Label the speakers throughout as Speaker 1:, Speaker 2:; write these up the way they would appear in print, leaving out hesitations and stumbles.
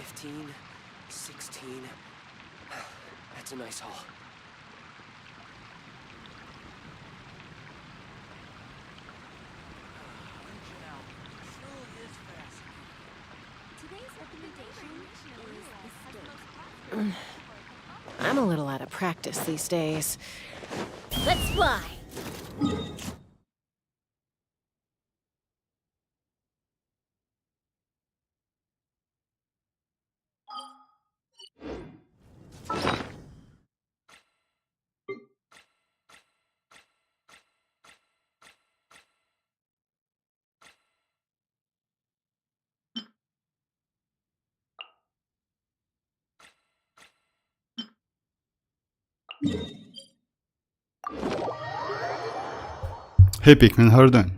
Speaker 1: 15, 16. That's a nice haul.
Speaker 2: I'm a little out of practice these days.
Speaker 3: Let's fly!
Speaker 4: Hey Pikmin, how are you doing?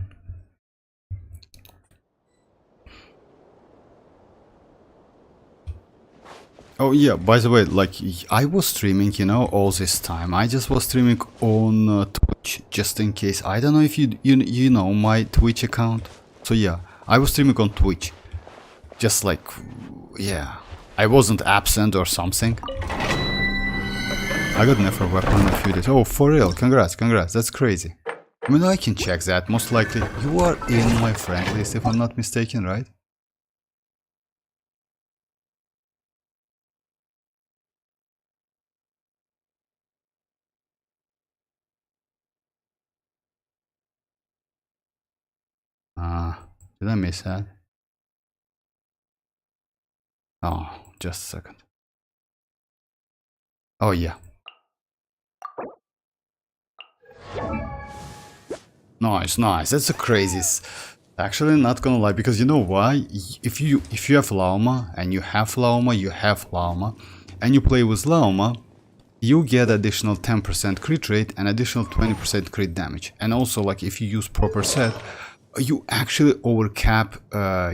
Speaker 4: Oh yeah, by the way, like I was streaming, you know, all this time. I just was streaming on Twitch, just in case. I don't know if you know my Twitch account. So yeah, I was streaming on Twitch. Just like, yeah, I wasn't absent or something. I got Nefer weapon in a few days. Oh, for real, congrats, that's crazy. I mean, I can check that, most likely. You are in my friend list, if I'm not mistaken, right? Did I miss that? Oh, just a second. Oh yeah. Nice. That's a crazy. Actually, not gonna lie, because you know why? If you have Lauma and you have Lauma, and you play with Lauma, you get additional 10% crit rate and additional 20% crit damage. And also, like if you use proper set, you actually overcap.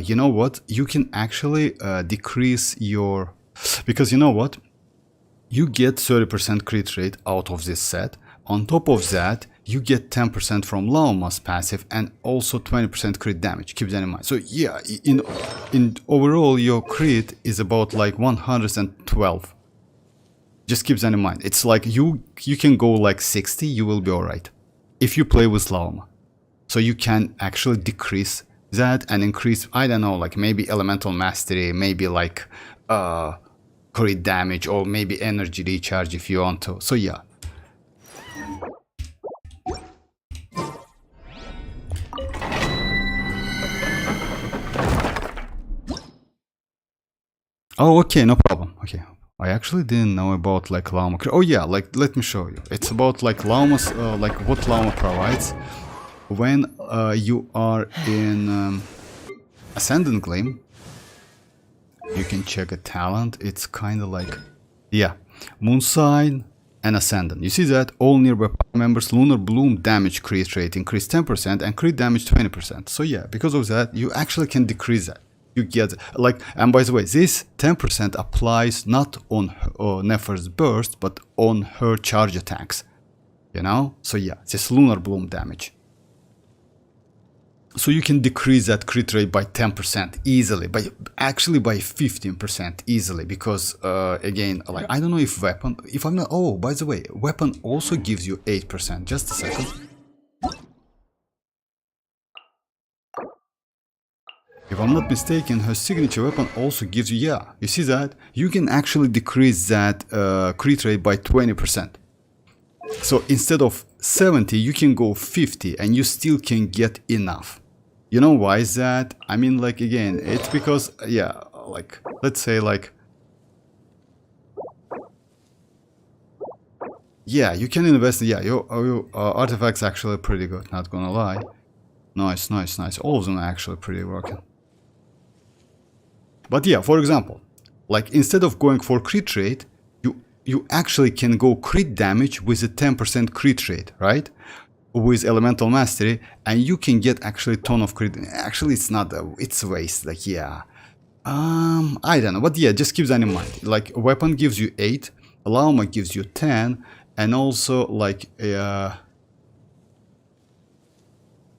Speaker 4: You know what? You can actually decrease your, because you know what? You get 30% crit rate out of this set. On top of that, you get 10% from Lauma's passive and also 20% crit damage. Keep that in mind. So yeah, in overall, your crit is about like 112. Just keep that in mind. It's like you can go like 60, you will be alright if you play with Lauma. So you can actually decrease that and increase, I don't know, like maybe elemental mastery, maybe like crit damage, or maybe energy recharge if you want to. So yeah. Oh, okay, no problem. Okay, I actually didn't know about like Lauma. Oh yeah, like let me show you. It's about like Lauma's, like what Lauma provides when you are in Ascendant Gleam. You can check a talent. It's kind of like, yeah, Moonside and Ascendant. You see that all nearby members Lunar Bloom damage crit rate increase 10% and crit damage 20%. So yeah, because of that, you actually can decrease that. You get like, and by the way, this 10% applies not on Nefer's burst, but on her charge attacks. You know? So yeah, this Lunar Bloom damage. So you can decrease that crit rate by 10% easily, actually by 15% easily, because again, like I don't know if weapon, if I'm not, oh, by the way, weapon also gives you 8%. Just a second. If I'm not mistaken, her signature weapon also gives you, yeah, you see that? You can actually decrease that crit rate by 20%. So instead of 70, you can go 50 and you still can get enough. You know why is that? I mean, like, again, it's because, yeah, like, let's say, like, yeah, you can invest, yeah, your artifacts actually pretty good, not gonna lie. Nice. All of them are actually pretty working. But yeah, for example, like, instead of going for crit rate, you actually can go crit damage with a 10% crit rate, right? With elemental mastery, and you can get actually a ton of crit. Actually, it's not it's waste, like, yeah, I don't know, but yeah, just keep that in mind. Like, weapon gives you 8, Lauma gives you 10, and also like yeah,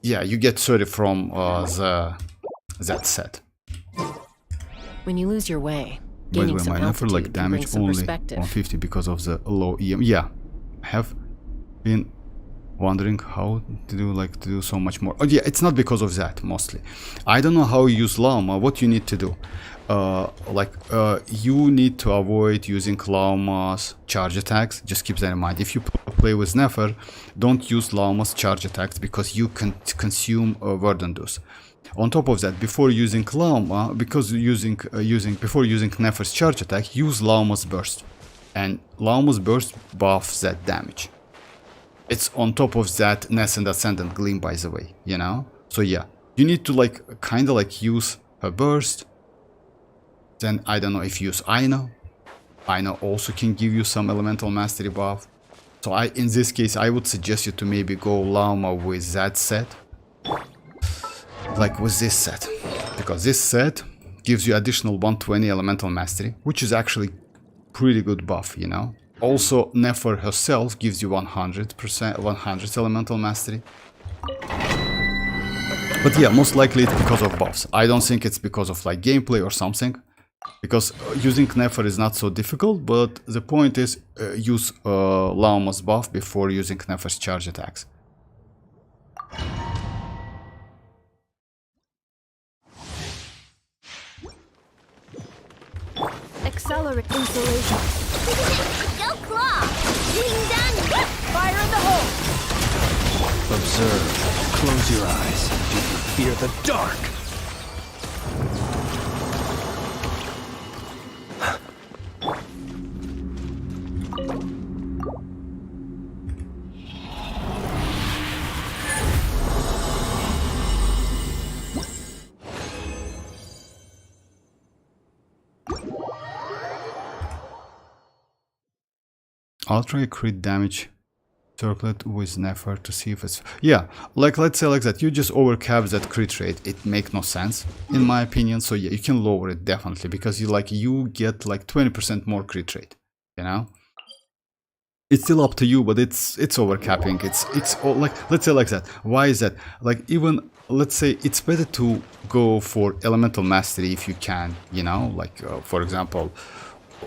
Speaker 4: you get 30 from that set.
Speaker 2: When you lose your way,
Speaker 4: By the way,
Speaker 2: Gaining some
Speaker 4: my Nefer like
Speaker 2: altitude can bring
Speaker 4: damage
Speaker 2: some
Speaker 4: only
Speaker 2: perspective.
Speaker 4: 150 because of the low EM. Yeah, I have been wondering how to do so much more. Oh yeah, it's not because of that mostly. I don't know how you use Lauma. What you need to do, you need to avoid using Lauma's charge attacks. Just keep that in mind. If you play with Nefer, don't use Lauma's charge attacks because you can consume Verdandus. On top of that, before using Lauma, before using Nefer's charge attack, use Lauma's burst, and Lauma's burst buffs that damage. It's on top of that Nascent Ascendant Gleam, by the way, you know? So yeah, you need to kinda use her burst. Then I don't know if you use Aino. Aino also can give you some elemental mastery buff. So in this case, I would suggest you to maybe go Lauma with that set. Like with this set. Because this set gives you additional 120 elemental mastery, which is actually pretty good buff, you know? Also, Nefer herself gives you 100% elemental mastery. But yeah, most likely it's because of buffs. I don't think it's because of gameplay or something. Because using Nefer is not so difficult, but the point is use Lauma's buff before using Nefer's charge attacks.
Speaker 3: Accelerate insulation. Go claw! Ding dong! Fire in the hole!
Speaker 1: Observe. Close your eyes. Do you fear the dark?
Speaker 4: I'll try a crit damage circlet with Nefer to see if it's... Yeah, let's say like that. You just overcap that crit rate. It makes no sense, in my opinion. So yeah, you can lower it definitely because you get 20% more crit rate, you know? It's still up to you, but it's overcapping. It's all let's say like that. Why is that? Even let's say it's better to go for elemental mastery if you can, you know, for example,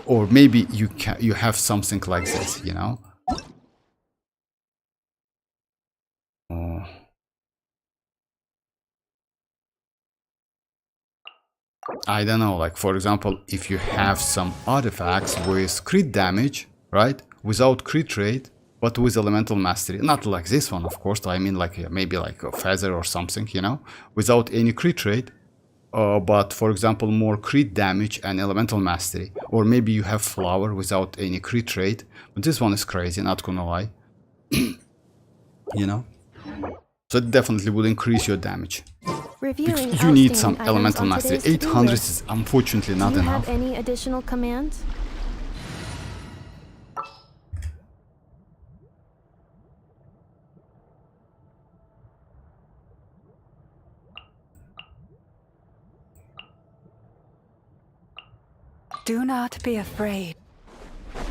Speaker 4: or maybe you have something like this, you know. I don't know, for example, if you have some artifacts with crit damage, right, without crit rate, but with elemental mastery, not like this one, of course, I mean maybe a feather or something, you know, without any crit rate, but for example, more crit damage and elemental mastery, or maybe you have flower without any crit rate, but this one is crazy, not gonna lie, you know, so it definitely would increase your damage. Because you need some elemental mastery. 800 is unfortunately not enough.
Speaker 3: Do you have any additional commands?
Speaker 5: Do not be afraid.
Speaker 3: I'm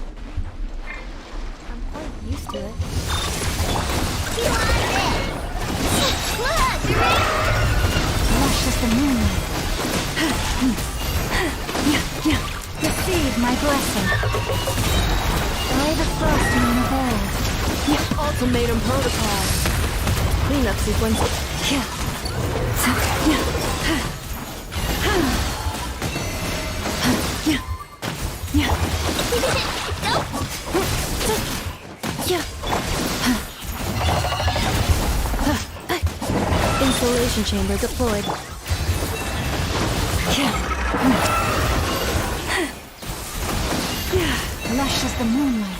Speaker 3: quite used to it.
Speaker 5: Lush as the moonlight. Receive my blessing. By the frost moon of old.
Speaker 2: Ultimatum protocol. Cleanup sequence.
Speaker 3: Insulation chamber deployed.
Speaker 5: Lush as the moonlight.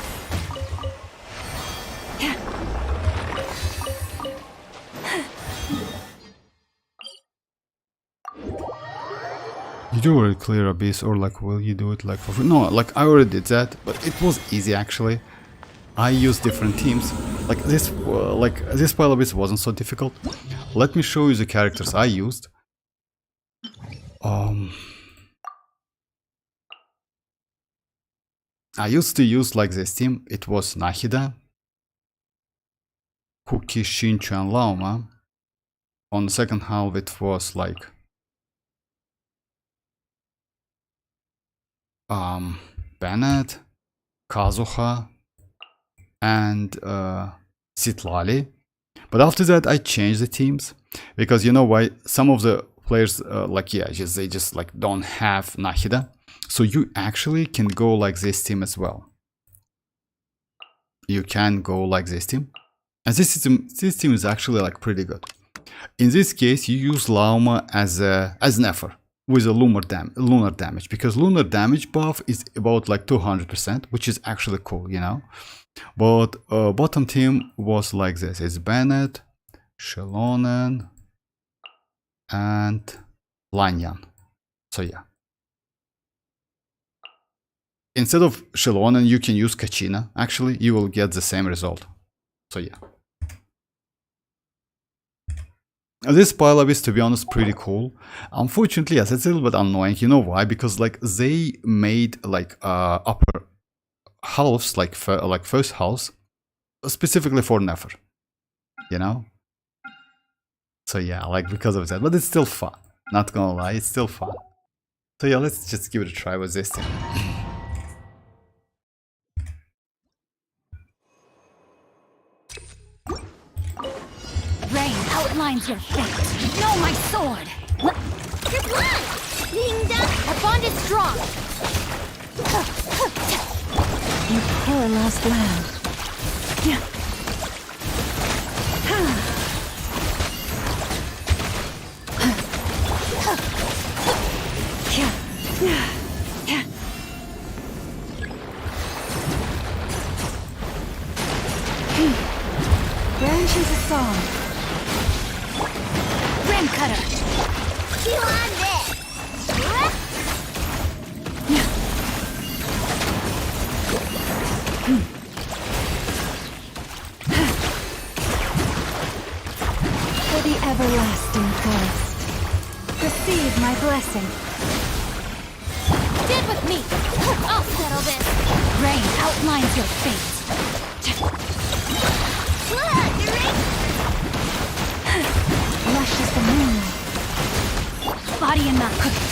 Speaker 4: Did you already clear Abyss, or will you do it for free? No, I already did that, but it was easy actually. I used different teams. This pile Abyss wasn't so difficult. Let me show you the characters I used. I used to use this team. It was Nahida, Cookie, Shinchu, and Lauma. On the second half, it was Bennett, Kazuha, and Sitlali. But after that, I changed the teams because you know why? Some of the players, like yeah, they just like don't have Nahida, so you actually can go like this team as well. You can go like this team, and this team is actually like pretty good. In this case, you use Lauma as Nefer with a lunar damage, because lunar damage buff is about like 200%, which is actually cool, you know. But bottom team was like this: it's Bennett, Xilonen, and Lanyan. So yeah. Instead of Xilonen, you can use Kachina. Actually, you will get the same result. So yeah. This pile-up is, to be honest, pretty cool. Unfortunately, yes, it's a little bit annoying. You know why? Because like they made like upper halves, like first halves, specifically for Nefer. You know. So yeah, like because of that, but it's still fun. Not gonna lie, it's still fun. So yeah, let's just give it a try with this thing.
Speaker 5: Rain outlines your fate. No, my sword!
Speaker 3: Your blood! Ding dong! Our bond is strong!
Speaker 5: You poor lost lamb. Yeah. Branches a song. Ram cutter.
Speaker 3: Feel on this!
Speaker 5: For the everlasting forest. Receive my blessing.
Speaker 3: Stand with me! I'll settle this!
Speaker 5: Rain outlines your fate.
Speaker 3: Durin!
Speaker 5: Lush as the moonlight. Body in my cookie.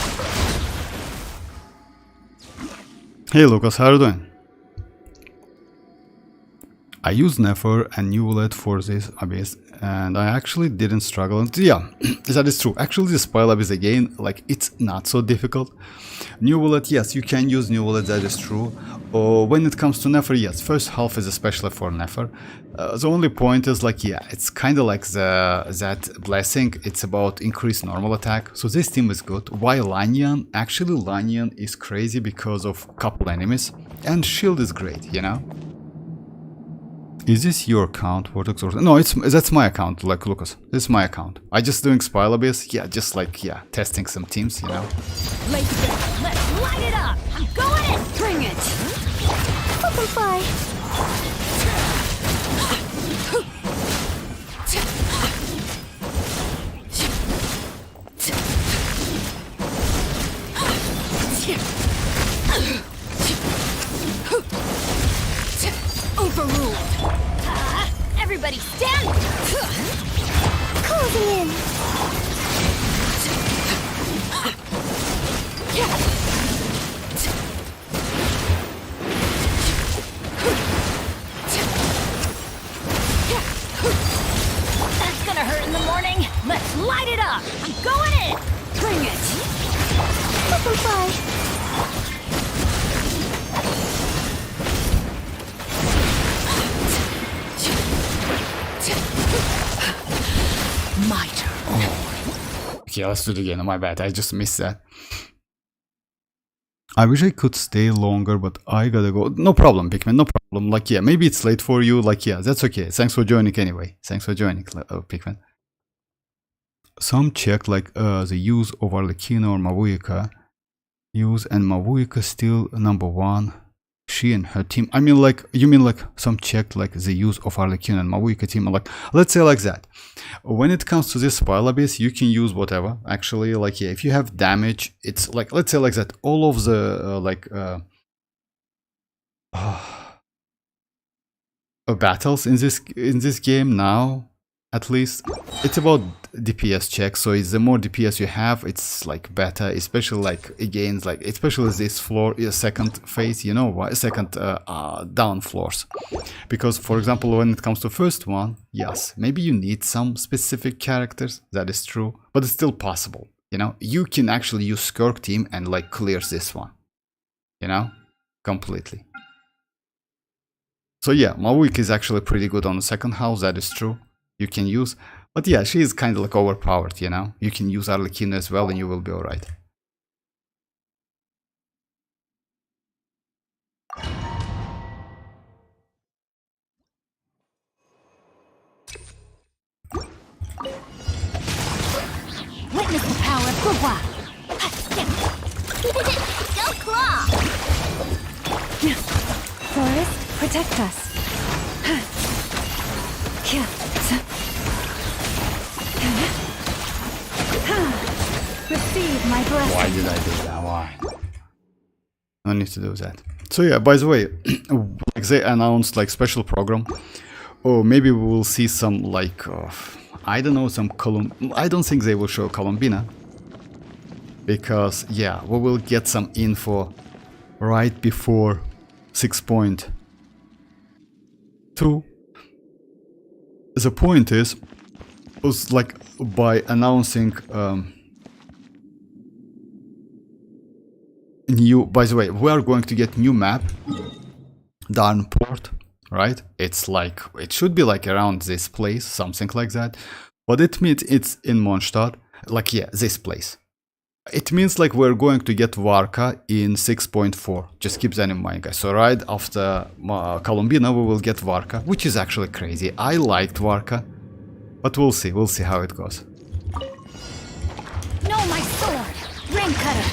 Speaker 4: Hey Lucas, how are you doing? I use Nefer and New Wallet for this abyss, and I actually didn't struggle. And yeah, that is true. Actually, the spoil abyss again, like it's not so difficult. New Wallet, yes, you can use New Wallet, that is true. When it comes to Nefer, yes, first half is especially for Nefer. The only point is like, yeah, it's kind of like that blessing. It's about increased normal attack. So this team is good. While Lanyan, actually Lanyan is crazy because of couple enemies, and shield is great, you know. Is this your account, Vortex? Or no, that's my account, like Lucas. This is my account. I just doing Spile Abyss, yeah, just like, yeah, testing some teams, you know.
Speaker 3: Let's light it up! I'm going in!
Speaker 5: Bring it!
Speaker 3: Open fly!
Speaker 5: Overruled!
Speaker 3: Everybody stand!
Speaker 5: Closing in!
Speaker 3: That's gonna hurt in the morning! Let's light it up! I'm going in!
Speaker 5: Bring it!
Speaker 3: Open fly!
Speaker 5: My turn.
Speaker 4: Okay, let's do it again. My bad, I just missed that. I wish I could stay longer, but I gotta go. No problem, Pikmin, no problem. Like, yeah, maybe it's late for you. Like, yeah, that's okay. Thanks for joining anyway. Thanks for joining, Pikmin. Some check like the use of Arlecchino or Mavuika. Use and Mavuika still number one. She and her team. I mean, like, you mean like some checked like the use of Arlecchino and Mavuika team. Like, let's say like that. When it comes to this Spile Abyss, you can use whatever. Actually, like, yeah, if you have damage, it's like, let's say like that. All of the battles in this game now at least. It's about DPS check, so it's the more DPS you have, it's like better, especially like against like especially this floor second phase, you know why, second down floors. Because for example, when it comes to first one, yes, maybe you need some specific characters, that is true, but it's still possible, you know. You can actually use Skirk team and like clear this one, you know, completely. So yeah, Mavuika is actually pretty good on the second house, that is true. You can use, but yeah, she is kind of like overpowered, you know. You can use Arlecchino as well and you will be alright.
Speaker 5: Witness the power of Gugwa.
Speaker 3: Go claw!
Speaker 2: Forest, protect us. Receive my blessing.
Speaker 4: Why did I do that? Why? No need to do that. So yeah, by the way, like they announced like special program. Or maybe we will see some like, I don't know, some I don't think they will show Columbina. Because yeah, we will get some info right before 6.2. The point is, was like by announcing new, by the way, we are going to get new map, Darnport, right? It's like, it should be like around this place, something like that, but it means it's in Mondstadt, like yeah, this place. It means like we're going to get Varka in 6.4, just keep that in mind, guys. So right after Columbina we will get Varka, which is actually crazy. I liked Varka, but we'll see how it goes.
Speaker 5: No, my sword! Ring cutter!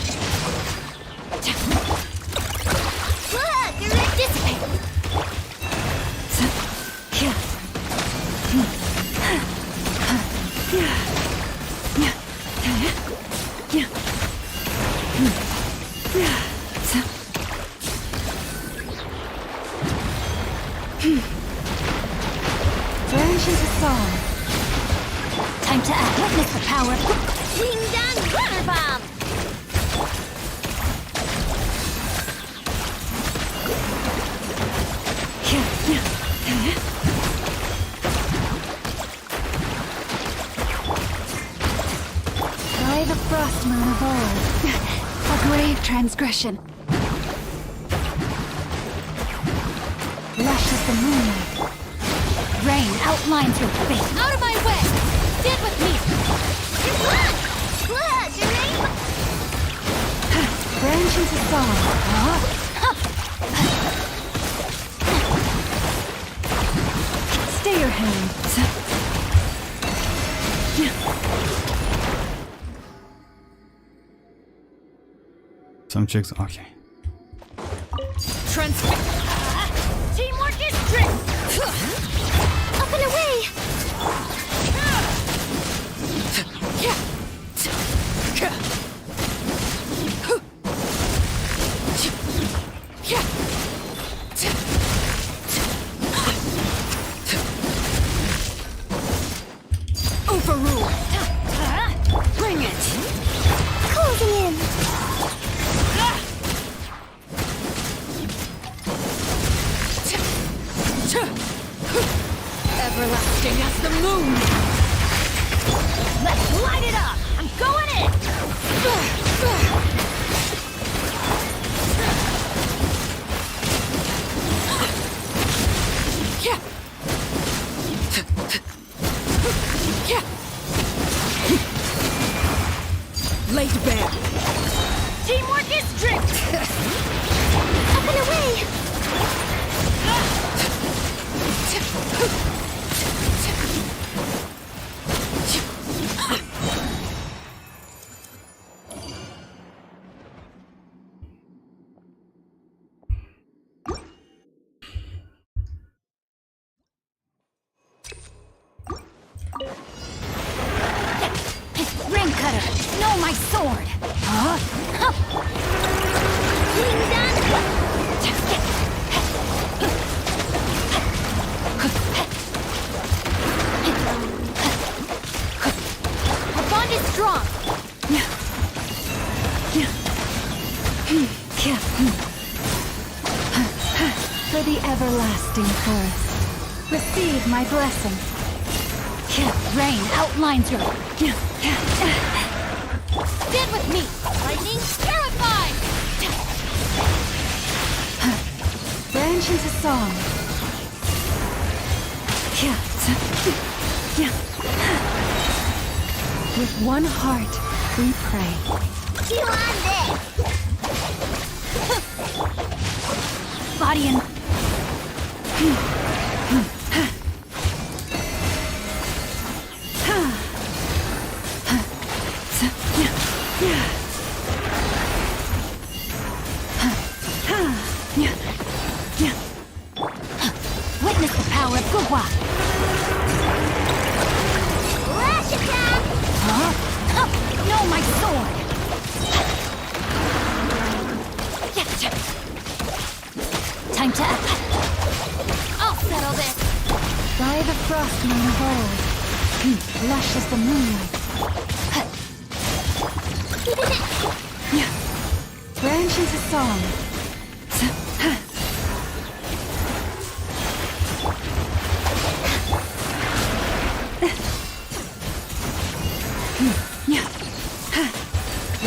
Speaker 3: Look! Dissipate!
Speaker 2: Branch into song.
Speaker 5: Time to act. Witness the power of
Speaker 3: Ding dong runner bomb!
Speaker 2: By the frost moon of old.
Speaker 5: a grave transgression. Lush as the moonlight. Rain outlines your fate. Out of my way! Stand with me!
Speaker 3: Look! Look! Your name?
Speaker 2: Branch into song. Stay your hand.
Speaker 4: Some chicks, okay.
Speaker 3: Teamwork is trick! Up and away!
Speaker 5: Overrule! Bring it!
Speaker 3: Closing in!
Speaker 5: Everlasting as the moon!
Speaker 3: Let's light it up! I'm going in!
Speaker 5: Laid bare!
Speaker 3: Teamwork is strict! Up and away!
Speaker 5: Ring cutter! No, my sword! Huh?
Speaker 3: Ding dong!
Speaker 2: For the everlasting forest, receive my blessing.
Speaker 5: Rain outlines your... Stand with me! Lightning terrified!
Speaker 2: Branch into song. With one heart, we pray.
Speaker 5: Body and... Witness the power of Gugwa!
Speaker 3: Lash attack!
Speaker 5: Huh? No, my sword! Time to act. I'll settle this.
Speaker 2: By the frost moon of old, lush as the moonlight. Branch into song.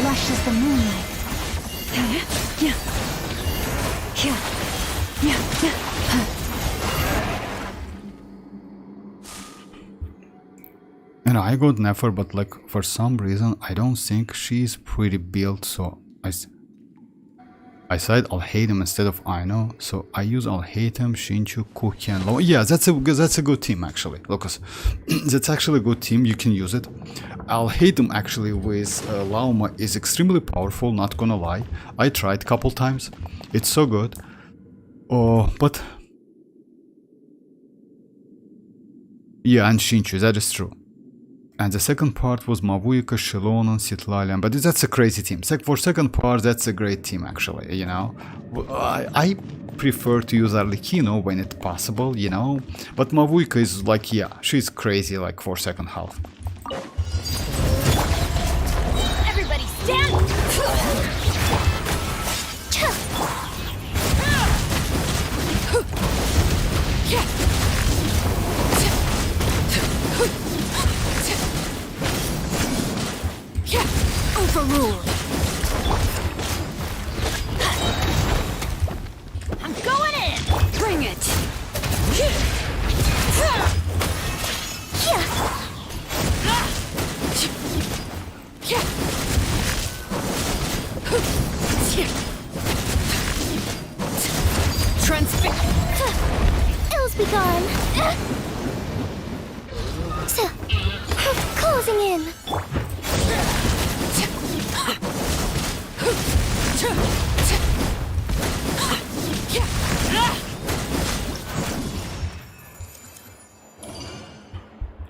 Speaker 2: Lush as the moonlight.
Speaker 4: And I got Nefer, but like for some reason I don't think she's pretty built, so I said I'll hate him instead of Aino, so I use I'll hate him, Shinchu, Kuki, and Lauma. Yeah, that's a good team actually, Lucas. That's actually a good team, you can use it. I'll hate him actually with Lauma is extremely powerful, not gonna lie. I tried a couple times, it's so good. Oh, but yeah, and Shinchu, that is true. And the second part was Mavuika, xilonen, Citlalian, but that's a crazy team. For second part, that's a great team actually, you know. I prefer to use Arlecchino when it's possible, you know. But Mavuika is like, yeah, she's crazy like for second half.
Speaker 5: Everybody stand! Overruled. I'm going in. Bring it.
Speaker 3: Transfix. Ills be gone. Closing in.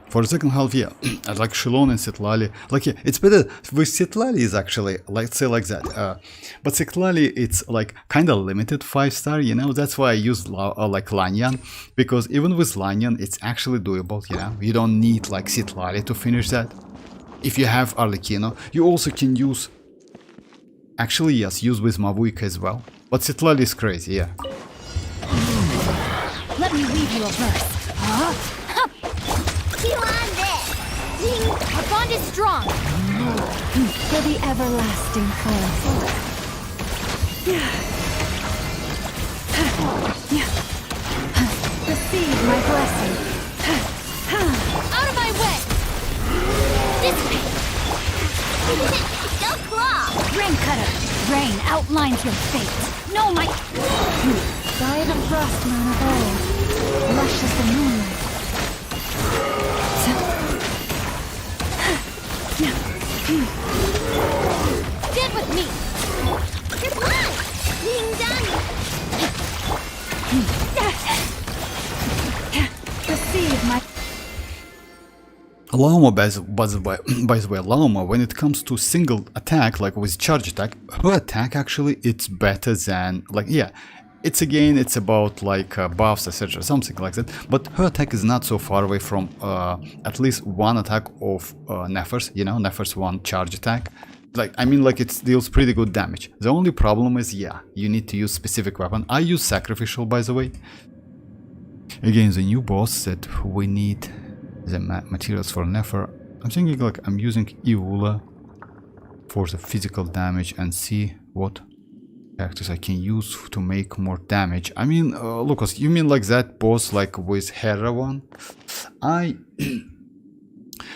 Speaker 4: For the second half, yeah, I like xilonen and Citlali. Like, yeah, it's better with Citlali is actually, let's say like that. But Citlali, it's like kind of limited 5-star, you know. That's why I use like Lanyan, because even with Lanyan, it's actually doable, you know. You don't need like Citlali to finish that. If you have Arlecchino, you also can use. Actually, yes, use with Mavuika as well. But Citlali is crazy, yeah.
Speaker 5: Let me weave you a verse. Huh? Our bond is strong.
Speaker 2: For the everlasting forest. Receive my blessing.
Speaker 5: Out of my way! This way!
Speaker 3: Go claw!
Speaker 5: Rain cutter! Rain outlines your fate. No, my...
Speaker 2: By the frost moon of old, lush as the moonlight.
Speaker 5: Stand with me!
Speaker 3: Goodbye! Being done!
Speaker 2: Receive my...
Speaker 4: Lauma, by the way, Lauma, when it comes to single attack, like with charge attack, her attack actually, it's better than, like, yeah, it's again, it's about like buffs, etc., something like that, but her attack is not so far away from at least one attack of Nefer's, you know, Nefer's one charge attack. like, I mean, like, it deals pretty good damage. The only problem is, yeah, you need to use specific weapon. I use sacrificial, by the way. Again, the new boss that we need the materials for Nefer. I'm thinking like I'm using Iula for the physical damage and see what characters I can use to make more damage. I mean, Lucas, you mean like that boss like with Hera one?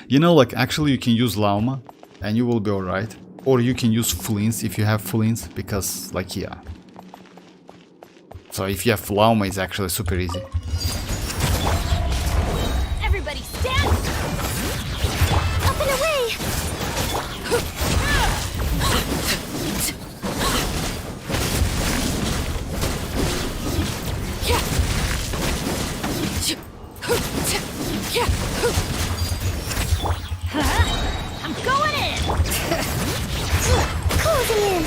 Speaker 4: You know, like actually you can use Lauma and you will be alright. Or you can use Flins if you have Flins, because like, yeah. So if you have Lauma, it's actually super easy.
Speaker 3: Everybody stand! Up and away! I'm going in! Closing in!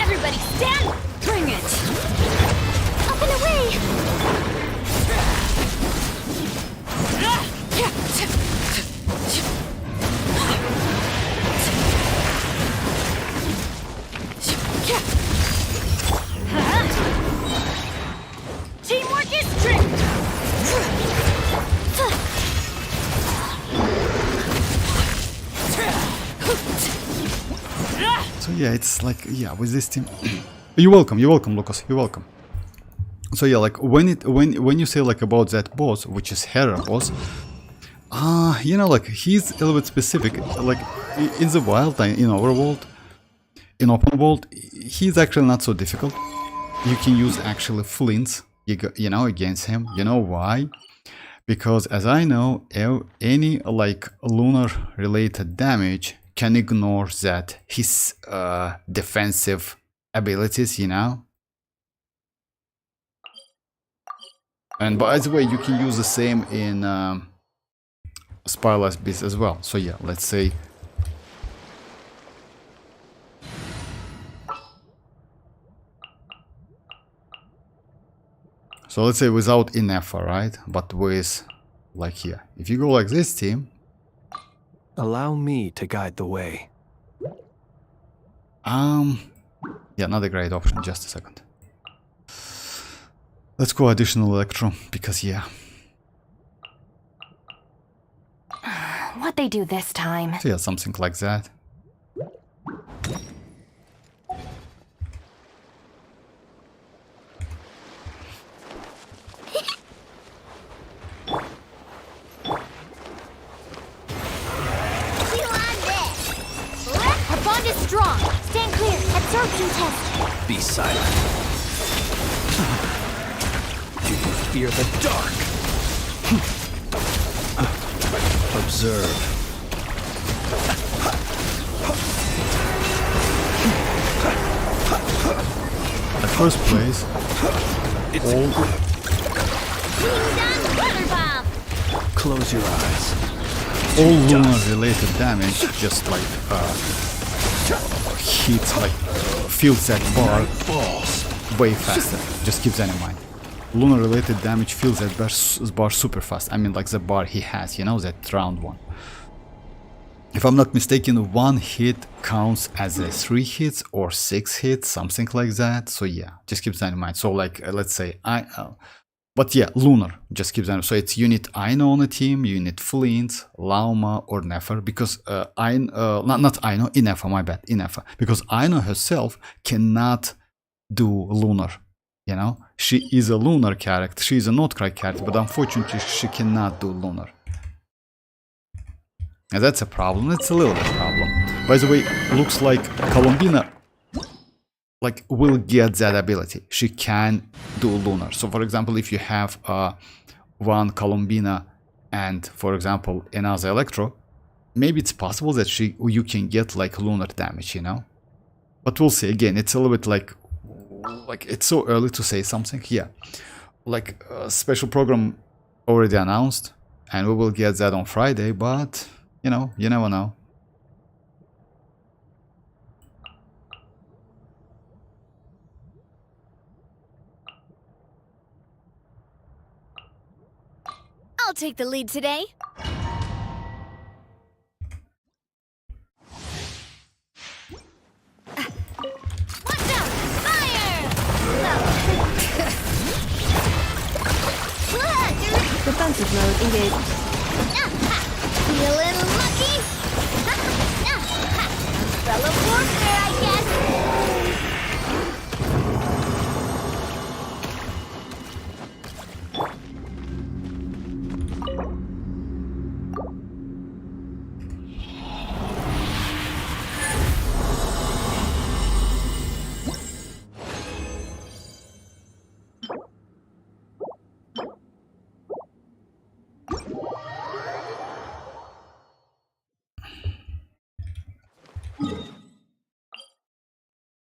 Speaker 3: Everybody stand! Bring it! Up and away! Teamwork is strict!
Speaker 4: So yeah, it's like, yeah, with this team. You're welcome, Lucas, you're welcome. So yeah, like when you say like about that boss, which is Hera boss, you know, like he's a little bit specific. Like in the wild, in our world, in open world, he's actually not so difficult. You can use actually Flins, you know, against him. You know why? Because as I know, any like lunar related damage can ignore that his defensive abilities, you know. And by the way, you can use the same in Spireless Beast as well. So yeah, let's say without ineffa, right? But with like here. If you go like this team,
Speaker 1: Allow me to guide the way.
Speaker 4: yeah, not a great option. Just a second. Let's go additional electro, because yeah.
Speaker 2: What they do this time?
Speaker 4: So yeah, something like that.
Speaker 3: Our bond is strong. Stand clear. Absorption test.
Speaker 1: Be silent. Do you fear the dark? Observe.
Speaker 4: At first place,
Speaker 1: Close your eyes.
Speaker 4: all lunar related damage just like hits, like feels that bar way faster. Just keep that in mind. Lunar related damage feels that bar super fast. I mean, like the bar he has, you know, that round one. If I'm not mistaken, one hit counts as a 3 hits or 6 hits, something like that. So yeah, just keep that in mind. So like, let's say but yeah, lunar, just keep that. So it's unit Aino on a team, unit Flins, Lauma, or Nefer, because not Aino, ineffa, my bad, ineffa, because Aino herself cannot do lunar. You know, she is a lunar character, she is a Nod-Krai character, but unfortunately she cannot do lunar. And that's a problem. That's a little bit of a problem. By the way, looks like Columbina like will get that ability. She can do lunar. So for example, if you have one Columbina and for example another Electro, maybe it's possible that you can get like lunar damage, you know. But we'll see. Again, it's a little bit like it's so early to say something. Yeah, like special program already announced, and we will get that on Friday. But you know, you never know.
Speaker 3: I'll take the lead today. Watch out! Fire!
Speaker 2: Defensive mode engaged.
Speaker 3: Feeling lucky? Fellow warfare, I guess.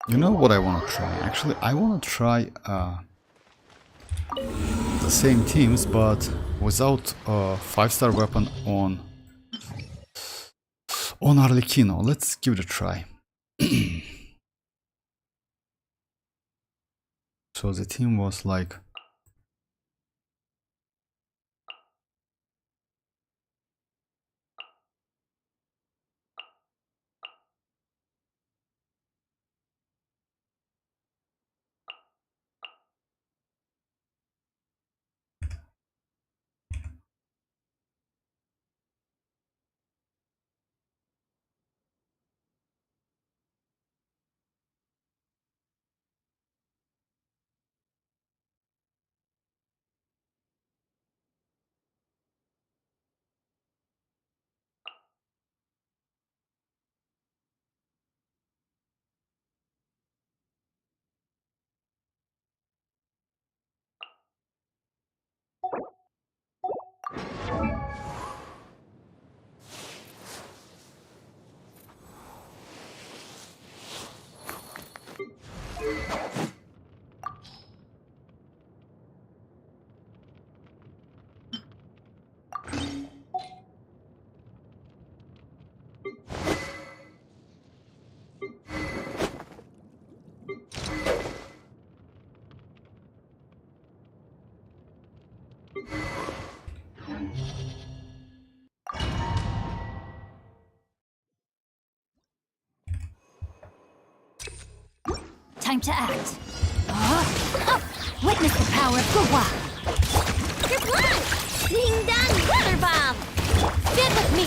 Speaker 4: You know what I want to try? Actually, I want to try the same teams, but without a 5-star weapon on Arlecchino. Let's give it a try. So the team was like...
Speaker 5: Time to act. Witness the power of Gua.
Speaker 3: Good luck! Ding dong weather bomb!
Speaker 5: Stand with me.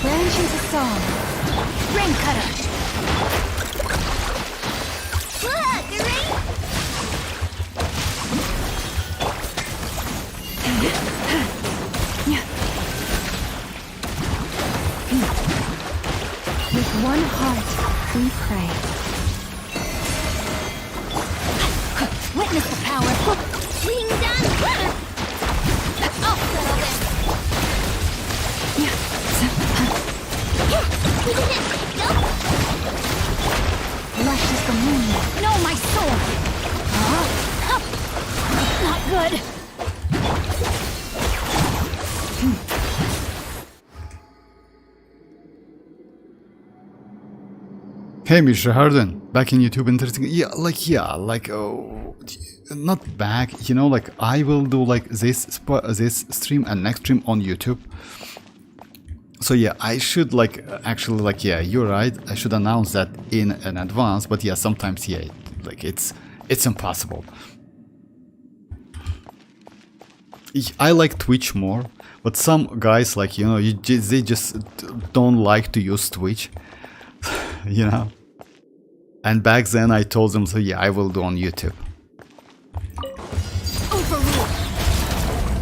Speaker 2: Branch into song.
Speaker 5: Rain cutter.
Speaker 3: Look, Durin!
Speaker 2: With one heart, we pray.
Speaker 5: Witness the power of
Speaker 3: Ding dong weather! I'll settle this.
Speaker 2: Lush as the moon.
Speaker 5: No, my sword. Not good.
Speaker 4: Hey Mr. Harden, back in YouTube, interesting. Not back. You know, like I will do like this stream and next stream on YouTube. So yeah, I should like actually like yeah, you're right. I should announce that in advance. But yeah, sometimes yeah, like it's impossible. I like Twitch more, but some guys like they just don't like to use Twitch. You know, and back then I told them, so yeah, I will do on YouTube.
Speaker 3: Overruled.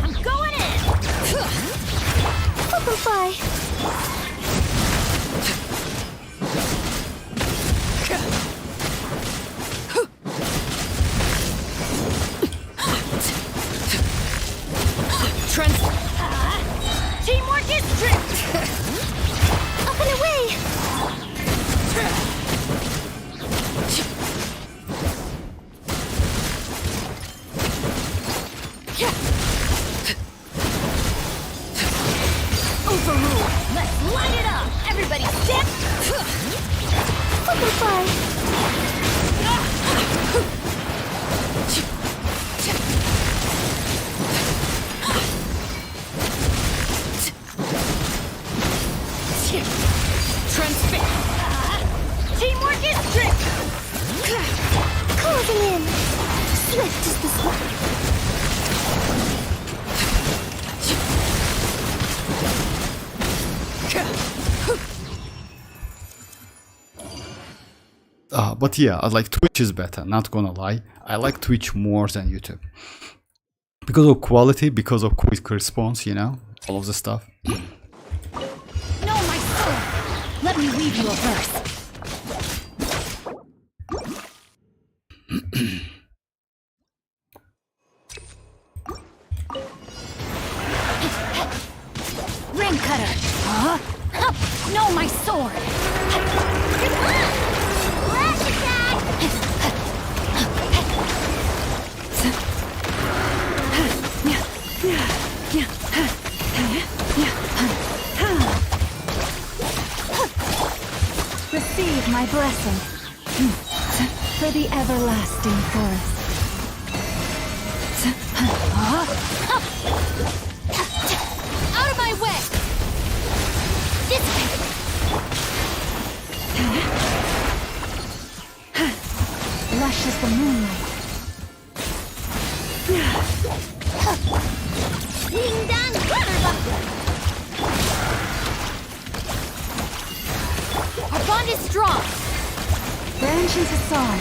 Speaker 3: I'm going in.
Speaker 2: Bye.
Speaker 3: Teamwork is strict.
Speaker 2: Up and away.
Speaker 5: Transfix.
Speaker 3: Teamwork is trick! Closing in! Swift is the sword.
Speaker 4: But yeah, I like Twitch is better, not gonna lie. I like Twitch more than YouTube. Because of quality, because of quick response, you know, all of the stuff.
Speaker 5: No, my sword. Let me weave you a verse. Ring cutter. Huh? No, my sword.
Speaker 3: Flash attack!
Speaker 2: Receive my blessing for the everlasting forest.
Speaker 5: Out of my way. Dissipate.
Speaker 2: Lush as the moonlight.
Speaker 3: Ding dong, butterbuckler!
Speaker 5: Our bond is strong.
Speaker 2: Branch into song.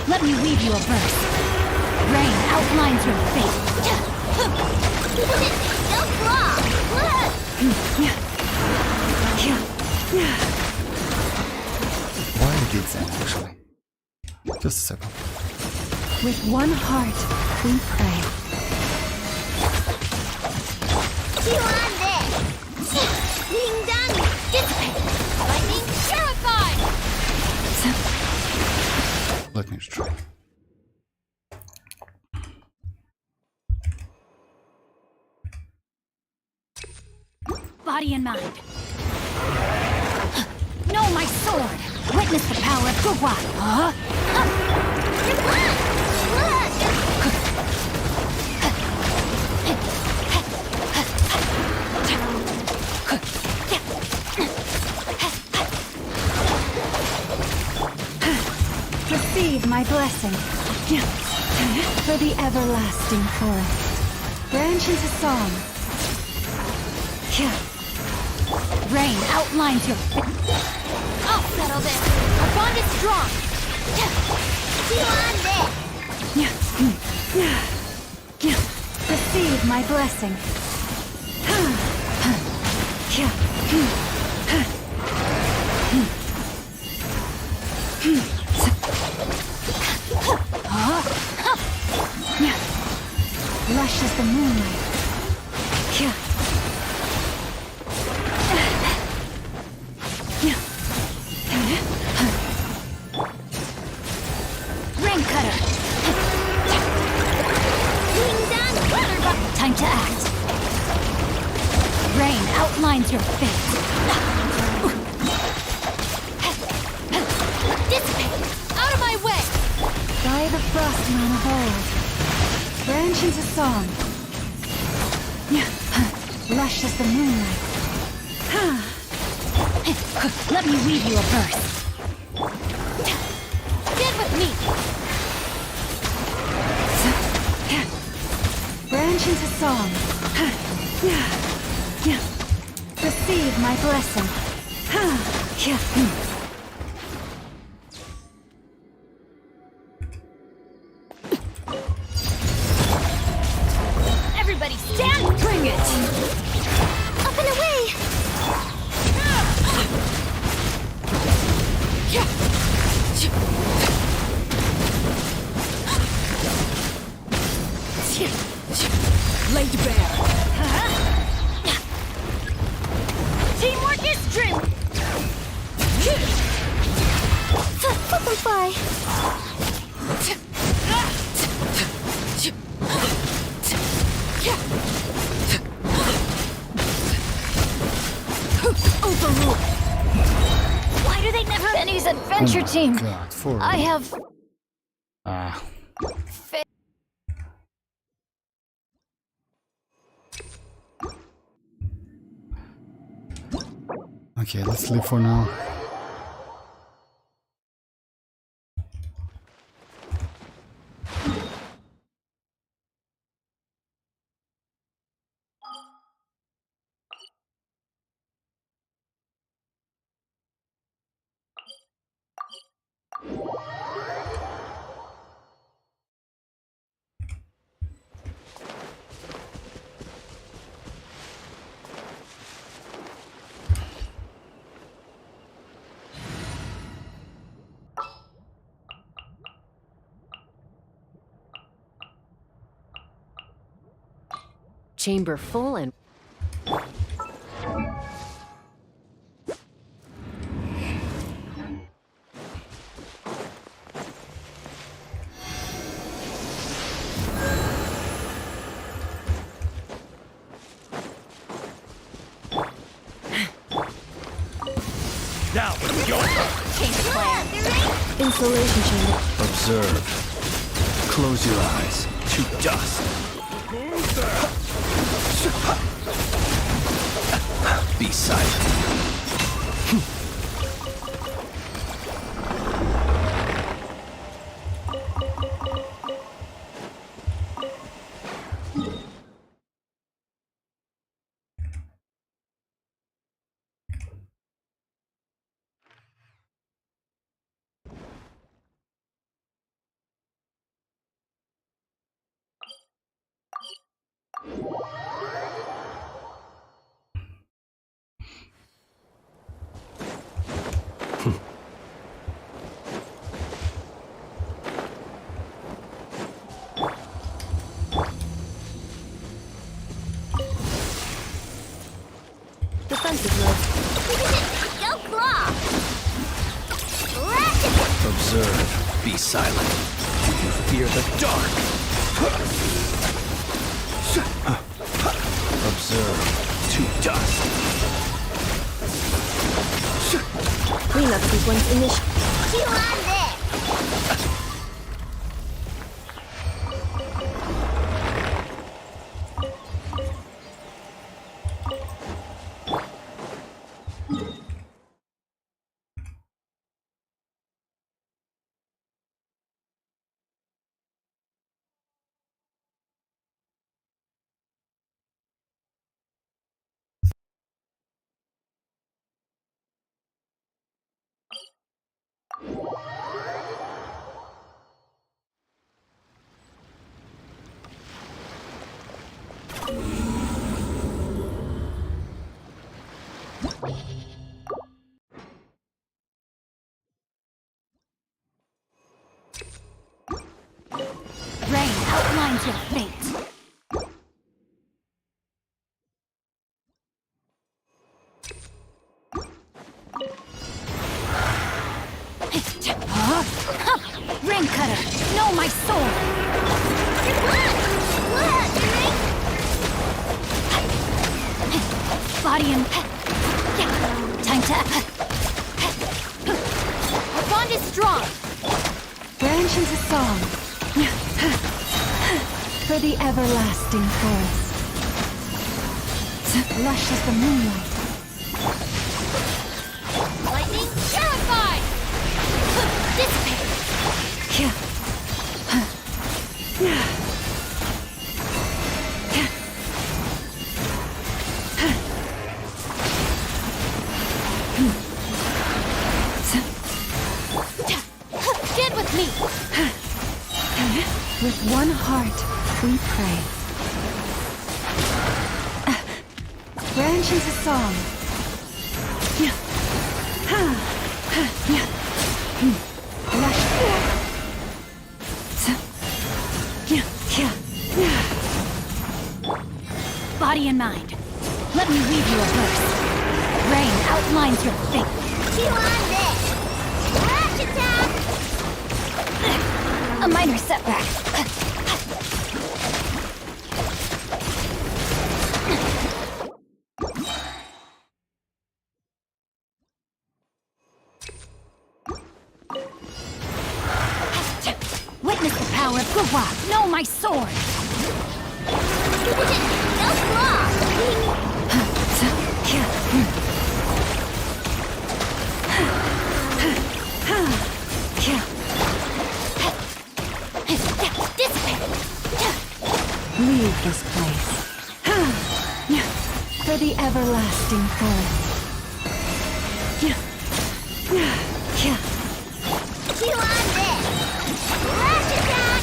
Speaker 5: Let me weave you a verse. Rain outlines your fate.
Speaker 3: No claw!
Speaker 4: Why I did that actually? Just a second.
Speaker 2: With one heart, we pray.
Speaker 3: Xilonen! Ding dong!
Speaker 5: Dissipate. Lightning purified.
Speaker 4: Let me try.
Speaker 5: Body and mind. No, my sword. Witness the power of Gugwa. Huh?
Speaker 2: Receive my blessing for the everlasting forest. Branch into song.
Speaker 5: Rain outlines your fate. I'll settle this. Our bond is strong.
Speaker 3: Xilonen!
Speaker 2: Receive my blessing. Lush as the moonlight.
Speaker 5: Ring cutter.
Speaker 3: Ding dong, butterbuckler!
Speaker 5: Time to act. Rain outlines your fate. Dissipate. Out of my way.
Speaker 2: By the frostman of old. Branch into song. Lush as the moonlight.
Speaker 5: Let me weave you a verse. Stand with me.
Speaker 2: Branch into song. Receive my blessing.
Speaker 5: Everybody stand. Bring it.
Speaker 3: Up and away!
Speaker 5: Laid bare.
Speaker 3: Teamwork is trim! Butterfly!
Speaker 5: Overruled. Why do they never Benny's adventure team?
Speaker 4: God, for
Speaker 5: I have
Speaker 4: Ah. Okay, let's leave for now.
Speaker 6: Chamber full and...
Speaker 1: Now it's your turn.
Speaker 3: Change plan.
Speaker 2: Insulation chamber.
Speaker 1: Observe. Close your eyes to dust. Be silent.
Speaker 3: Defensive mode. Go claw! Ratchet!
Speaker 1: Observe. Be silent. Do you fear the dark? Observe. To dust.
Speaker 2: Cleanup sequence initiated.
Speaker 3: Chew on this!
Speaker 5: Rain outlines your fate. Rain cutter, know my sword. Body and time to. Our bond is strong.
Speaker 2: Branch into song. For the everlasting forest. Lush as the moonlight.
Speaker 3: Lightning terrified! Dissipate!
Speaker 5: Stand with me.
Speaker 2: With one heart, we pray. Branch into song. Lush.
Speaker 5: Body and mind. Let me read you a verse. Rain outlines your fate.
Speaker 3: Chew on this! Rash attack!
Speaker 5: A minor setback. Witness the power of Gugwa. Know my sword.
Speaker 3: No claw!
Speaker 2: Leave this place. For the everlasting forest.
Speaker 3: Heal on this! Flash attack!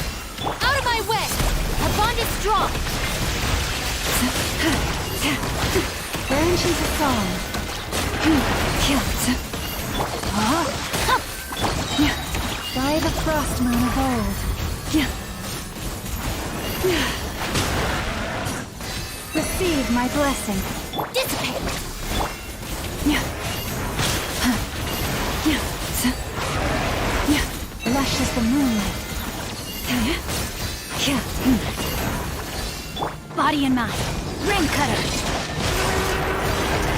Speaker 5: Out of my way! Our bond is strong!
Speaker 2: Branches of song. By the frost moon of old. Receive my blessing.
Speaker 5: Dissipate!
Speaker 2: Lush as the moonlight.
Speaker 5: Body and mind. Rain cutter.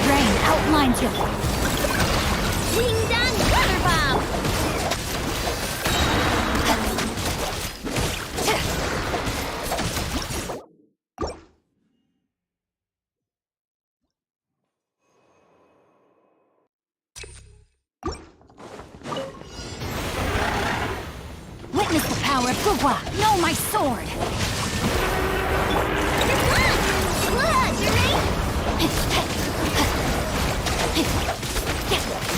Speaker 5: Rain outlines your...
Speaker 3: Ding dong water bomb!
Speaker 5: Witness the power of Gugwa. Know my sword.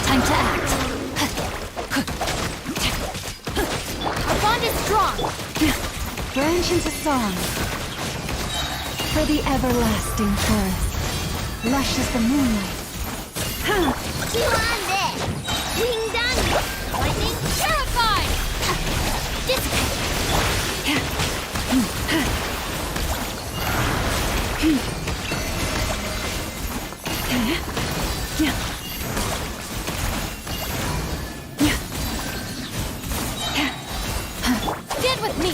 Speaker 5: Time to act. Our bond is strong.
Speaker 2: Branches of song. For the everlasting forest. Lush as the moonlight.
Speaker 3: Heal on this! Ding dong! Lightning!
Speaker 5: Terrified! Dissipate! Stand with me!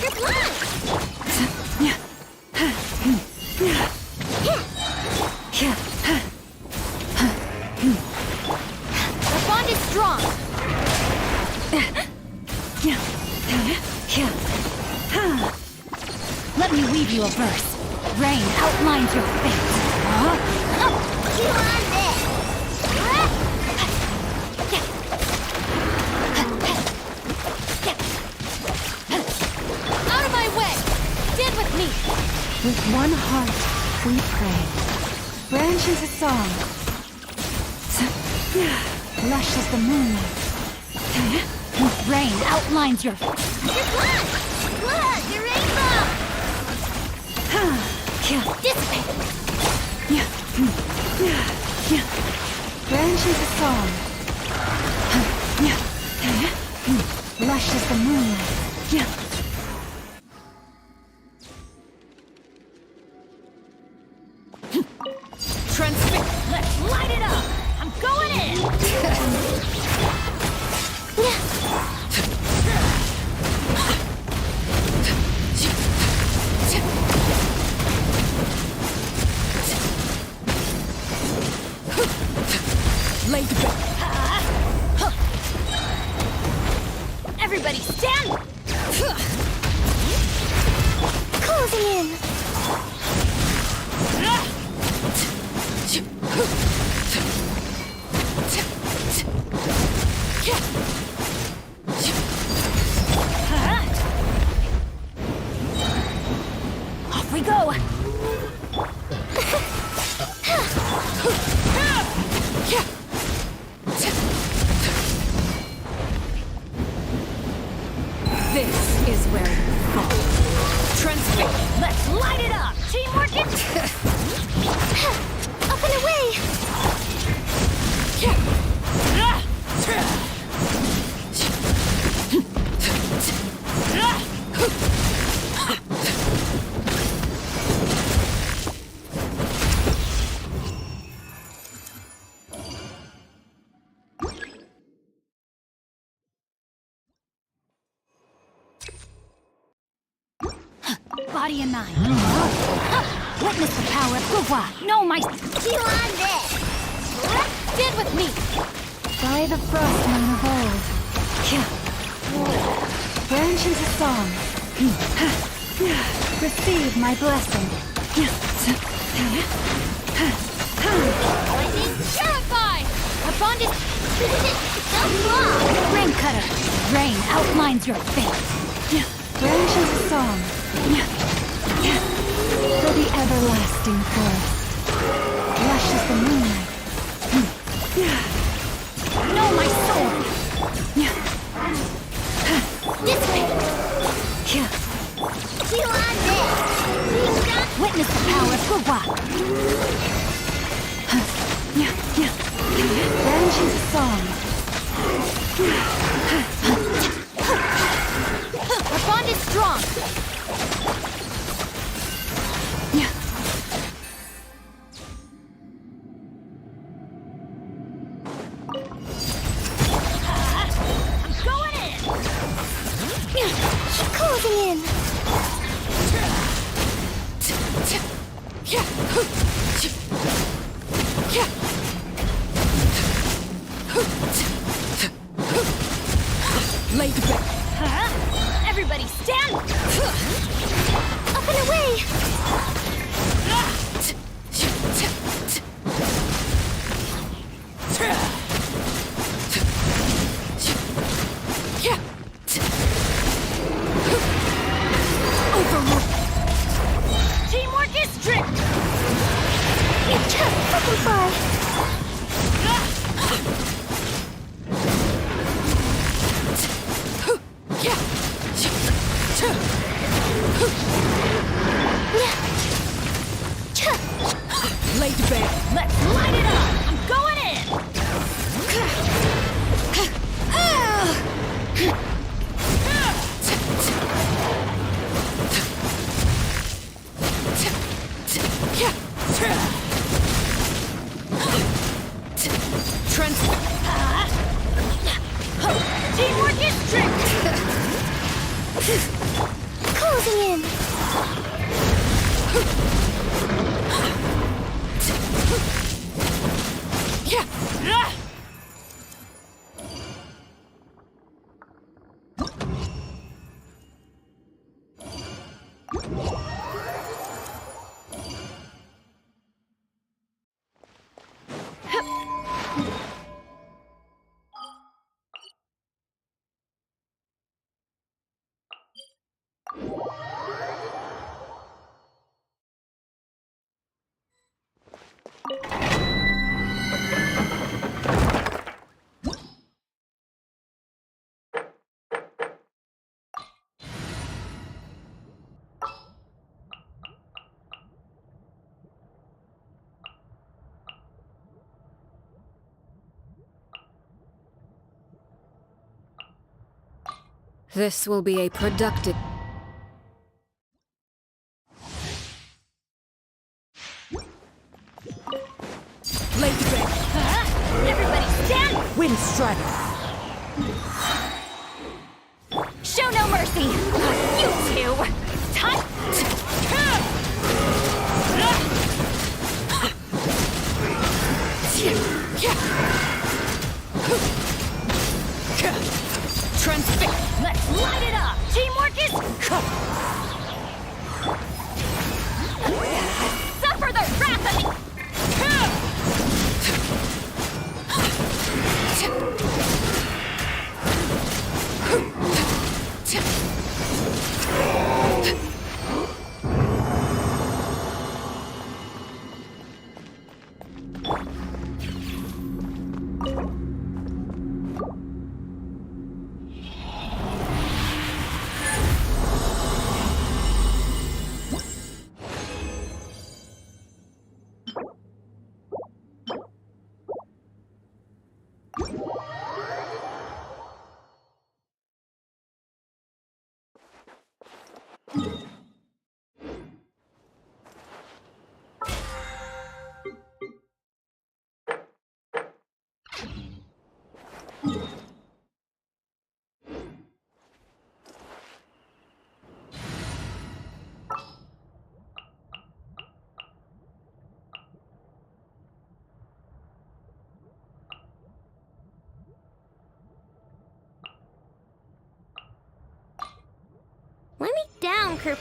Speaker 3: Your blood!
Speaker 5: The bond is strong! Let me weave you a verse. Rain outlines your fate.
Speaker 3: Heal on this!
Speaker 5: Out of my way! Stand with me!
Speaker 2: With one heart, we pray. Branches of song. Lush as the moonlight.
Speaker 5: Rain outlines your...
Speaker 3: Your blood! Blood! Your rainbow!
Speaker 5: Dissipate!
Speaker 2: Branches of song. Lush as the moonlight.
Speaker 5: Transfix! Let's light it up! I'm going in! Lay to go! Everybody stand!
Speaker 3: Closing in!
Speaker 5: Off we go! This is where you fall. Transfix! Let's light it up! Teamwork it!
Speaker 3: Up and away!
Speaker 5: Body and mind. Witness the power of Gugwa. Know my...
Speaker 3: Heal on this!
Speaker 5: Stand with me!
Speaker 2: By the frost man of old, branch into song. Receive my blessing.
Speaker 5: Lightning purify! A bond is...
Speaker 3: Don't block!
Speaker 5: Rain cutter! Rain outlines your fate!
Speaker 2: Branch into song. For the everlasting forest. Lush as the moonlight.
Speaker 5: Know my sword! This way!
Speaker 3: You on this!
Speaker 5: Witness the power of Gugwa!
Speaker 2: Branch into song.
Speaker 5: Our bond is strong!
Speaker 3: I'm going in! Closing in!
Speaker 6: Lay the bet.
Speaker 3: Everybody stand! Up and away!
Speaker 5: Overruled!
Speaker 3: Teamwork is strict! Fucking fly!
Speaker 6: Lay the bet.
Speaker 3: Let's light it up! I'm going in! Teamwork is strict! Closing in!
Speaker 6: This will be a productive... Lay the bet.
Speaker 3: Everybody stand!
Speaker 6: Wind strider.
Speaker 3: Show no mercy! You two! Time!
Speaker 6: Transfix.
Speaker 3: Let's light it up! Teamwork is... Suffer the wrath of the... conquer.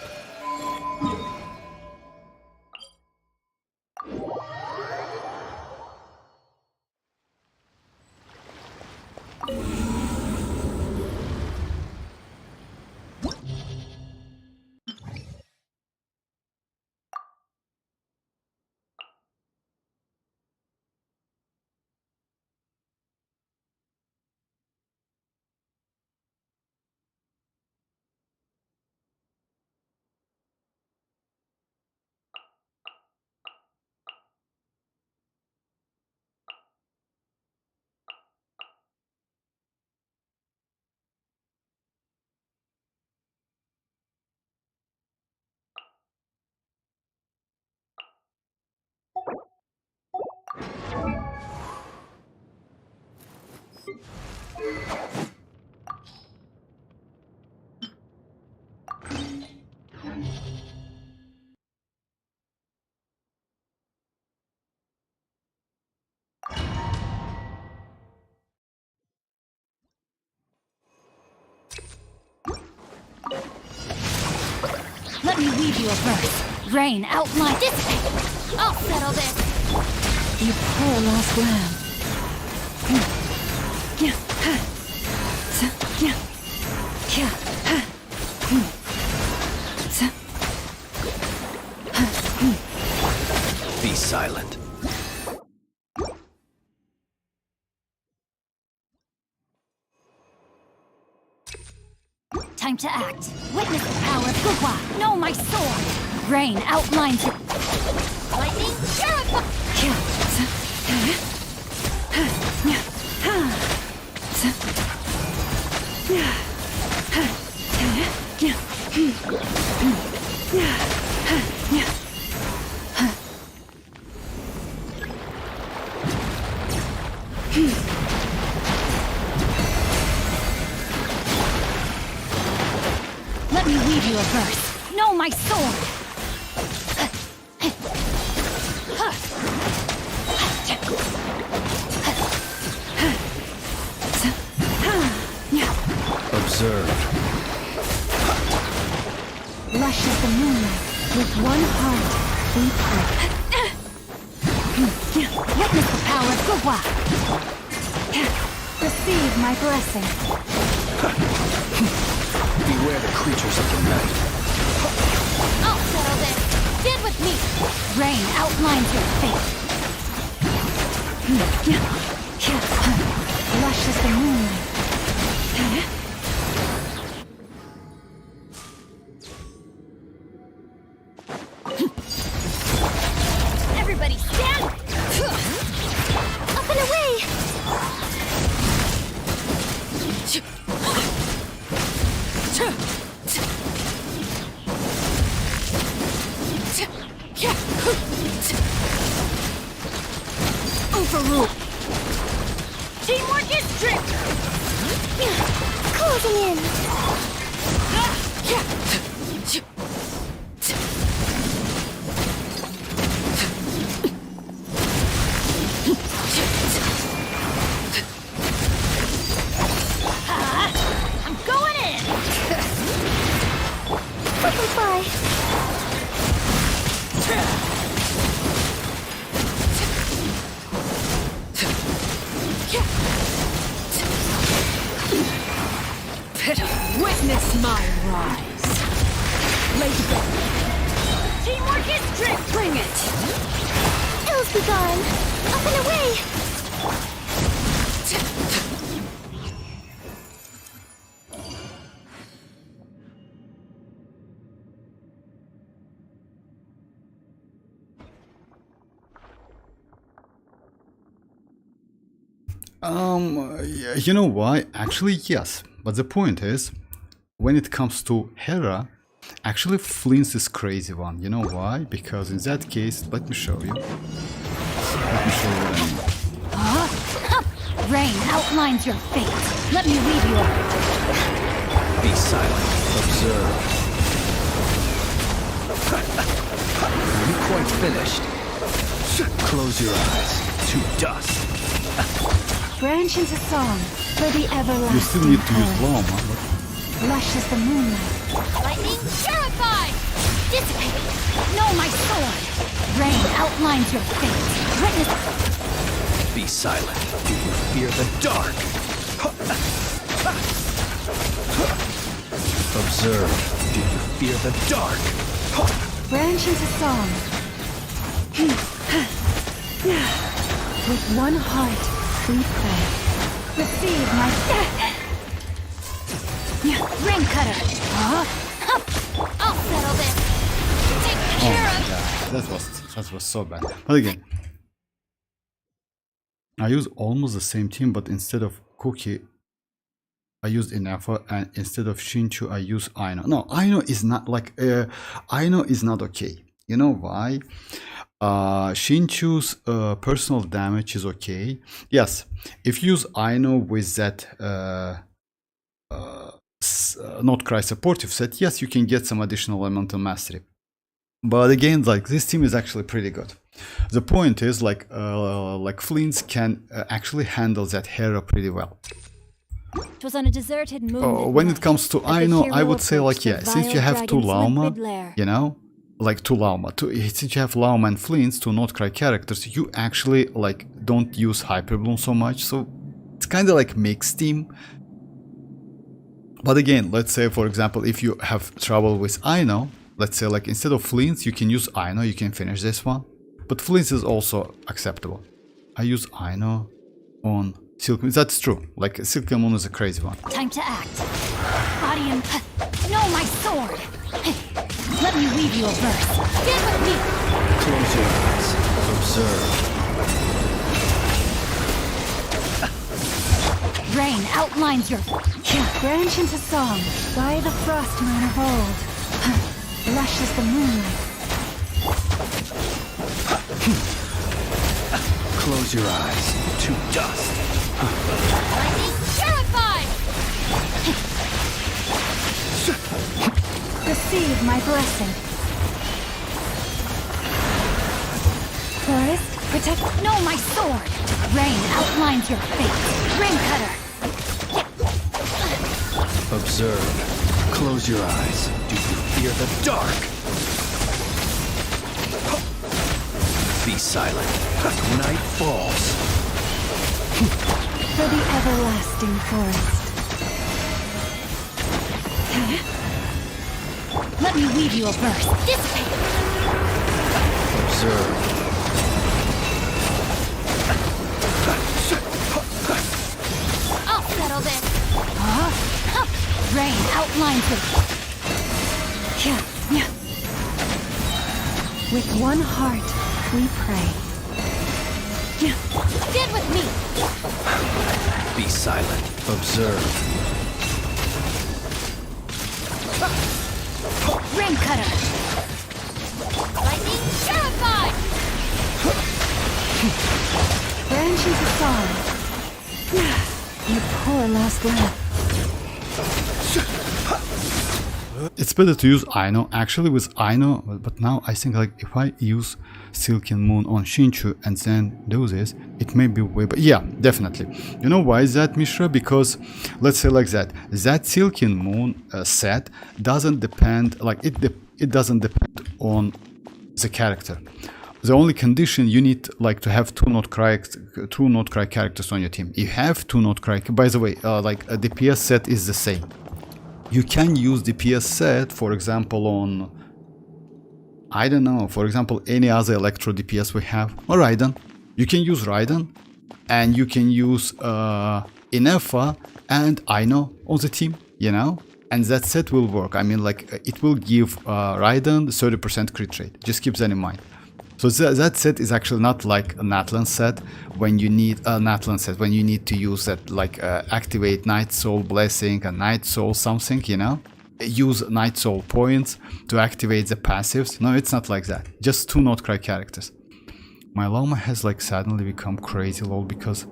Speaker 5: Let me weave you a verse. Rain, outline, dissipate. I'll settle this. You poor lost lamb.
Speaker 1: Be silent.
Speaker 5: Time to act. Witness the power of Gugwa. Know my sword. Rain outlines your...
Speaker 3: Lightning,
Speaker 5: Let me weave you a verse. Know my sword.
Speaker 1: Observe.
Speaker 2: Lush as the moonlight, with one heart, we pray.
Speaker 5: Witness the power of Gugwa.
Speaker 2: Receive my blessing.
Speaker 1: Beware the creatures of the night.
Speaker 5: I'll settle this. Stand with me. Rain outlines your fate.
Speaker 2: Lush as the moonlight.
Speaker 3: everybody stand! Up and away!
Speaker 5: Overrule.
Speaker 3: Teamwork is strict! Closing in!
Speaker 5: I'm going in.
Speaker 3: Let them fly!
Speaker 6: Witness my rise. Lay to go.
Speaker 3: Teamwork is strict!
Speaker 6: Bring it.
Speaker 3: Ills be gone! Up and away!
Speaker 4: You know why? Actually, yes. But the point is, when it comes to Hera, actually Flins is crazy one. You know why? Because in that case, let me show you. Let me show you what I mean.
Speaker 5: Rain outlines your fate. Let me leave you.
Speaker 1: Be silent. Observe. Are you quite finished? Close your eyes. To dust.
Speaker 2: Branch into song for the everlasting.
Speaker 4: You still need to use
Speaker 2: earth.
Speaker 4: Lauma.
Speaker 2: Lush as the moonlight,
Speaker 3: Lightning purified!
Speaker 5: Dissipate! No, my sword! Rain outlines your fate. Witness.
Speaker 1: Be silent. Do you fear the dark? Observe. Do you fear the dark?
Speaker 2: Branch into song. With one heart, we pray. Receive my
Speaker 5: Rain cutter.
Speaker 3: I'll settle this! Take
Speaker 4: Oh
Speaker 3: care
Speaker 4: my
Speaker 3: of...
Speaker 4: god, that was so bad. But again, I use almost the same team, but instead of Cookie, I used ineffa, and instead of Shinchu, I use Aino. No, Aino is not like Aino is not okay. You know why? Shinchu's personal damage is okay. Yes, if you use Aino with that Nod-Krai supportive set, yes, you can get some additional elemental mastery. But again, like this team is actually pretty good. The point is like Flins can actually handle that hero pretty well.
Speaker 3: It was on a deserted moon.
Speaker 4: When it comes to Aino, I would say like, yeah, since you have two Lauma, you know, like two Lauma, since you have Lauma and Flins, two Nod-Krai characters, you actually like don't use Hyperbloom so much, so it's kind of like mixed team. But again, let's say for example, if you have trouble with Aino, let's say like instead of Flins, you can use Aino, you can finish this one. But Flins is also acceptable. I use Aino on Silk Moon. That's true. Like Silk Moon is a crazy one.
Speaker 5: Time to act. Body and... No, my sword! Let me weave you a verse. Get with me!
Speaker 1: Close your eyes. Observe.
Speaker 5: Rain outlines your...
Speaker 2: branch into song. By the frost moon of old. Lush as the moonlight.
Speaker 1: Close your eyes to dust.
Speaker 3: Lightning purified!
Speaker 2: Receive my blessing. Forest, protect.
Speaker 5: No, my sword! Rain outlines your fate. Rain cutter!
Speaker 1: Observe. Close your eyes. Do you fear the dark? Be silent. Night falls.
Speaker 2: For the everlasting forest.
Speaker 5: Let me weave you a verse. Dissipate!
Speaker 1: Observe.
Speaker 3: I'll settle this!
Speaker 5: Rain outlines your...
Speaker 2: With one heart, we pray.
Speaker 3: Get with me!
Speaker 1: Be silent. Observe.
Speaker 5: Rain cutter!
Speaker 3: Lightning purified!
Speaker 2: Branch into song. You poor lost lamb.
Speaker 4: It's better to use Aino. Actually with Aino, but now I think like if I use Silken Moon on Shinchu and then do this, it may be way better. Yeah, definitely. You know why is that, Mishra? Because let's say like that Silken Moon set doesn't depend, like it doesn't depend on the character. The only condition you need like to have two Nod-Krai characters on your team. You have two Nod-Krai. By the way, like a DPS set is the same. You can use DPS set, for example, on, I don't know, for example, any other Electro DPS we have, or Raiden. You can use Raiden, and you can use Ineffa and Aino on the team, you know? And that set will work. I mean, like, it will give Raiden 30% crit rate. Just keep that in mind. So that set is actually not like a Natlan set when you need a Natlan set, when you need to use that, like activate Night Soul Blessing and Night Soul something, you know? Use Night Soul points to activate the passives. No, it's not like that. Just two Nod-Krai characters. My Lauma has like suddenly become crazy lol because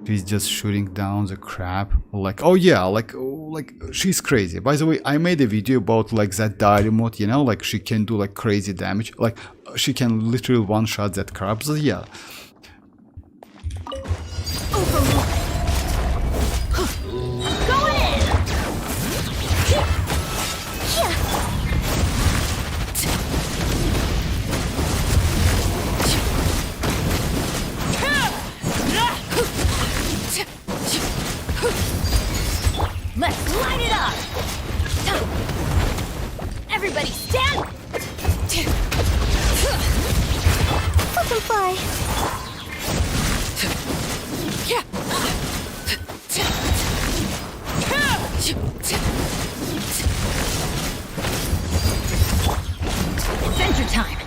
Speaker 4: she's just shooting down the crap. Like, oh yeah, like she's crazy. By the way, I made a video about like that diary mode, you know, like she can do like crazy damage. Like she can literally one-shot that crap. So yeah.
Speaker 3: Go in! Let's light it up! Everybody stand! Let them fly!
Speaker 5: Adventure time!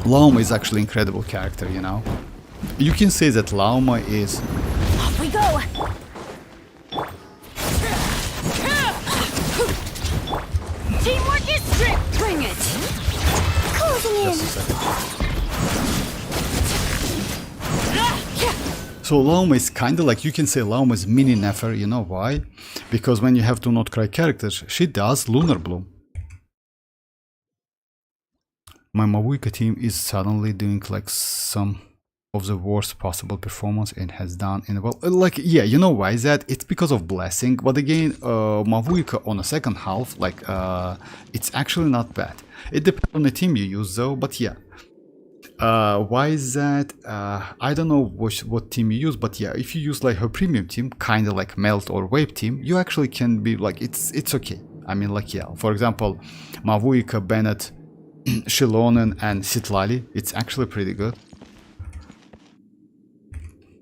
Speaker 4: Lauma is actually incredible character, you know. You can say that Lauma is
Speaker 3: Off we go! Teamwork is strict! Bring it! Closing in!
Speaker 4: just a second. So Lauma is kinda like, you can say Lauma is mini Nefer, you know why? Because when you have two Nod-Krai characters, she does Lunar Bloom. My mavuika team is suddenly doing like some of the worst possible performance it has done in the world. Like, yeah, you know why is that? It's because of blessing, but again, mavuika on the second half, like, it's actually not bad. It depends on the team you use though, but yeah. Why is that? I don't know what team you use, but yeah, if you use like her premium team, kind of like melt or wave team, you actually can be like, it's okay. I mean, like, yeah, for example, mavuika, Bennett, xilonen and Citlali, it's actually pretty good.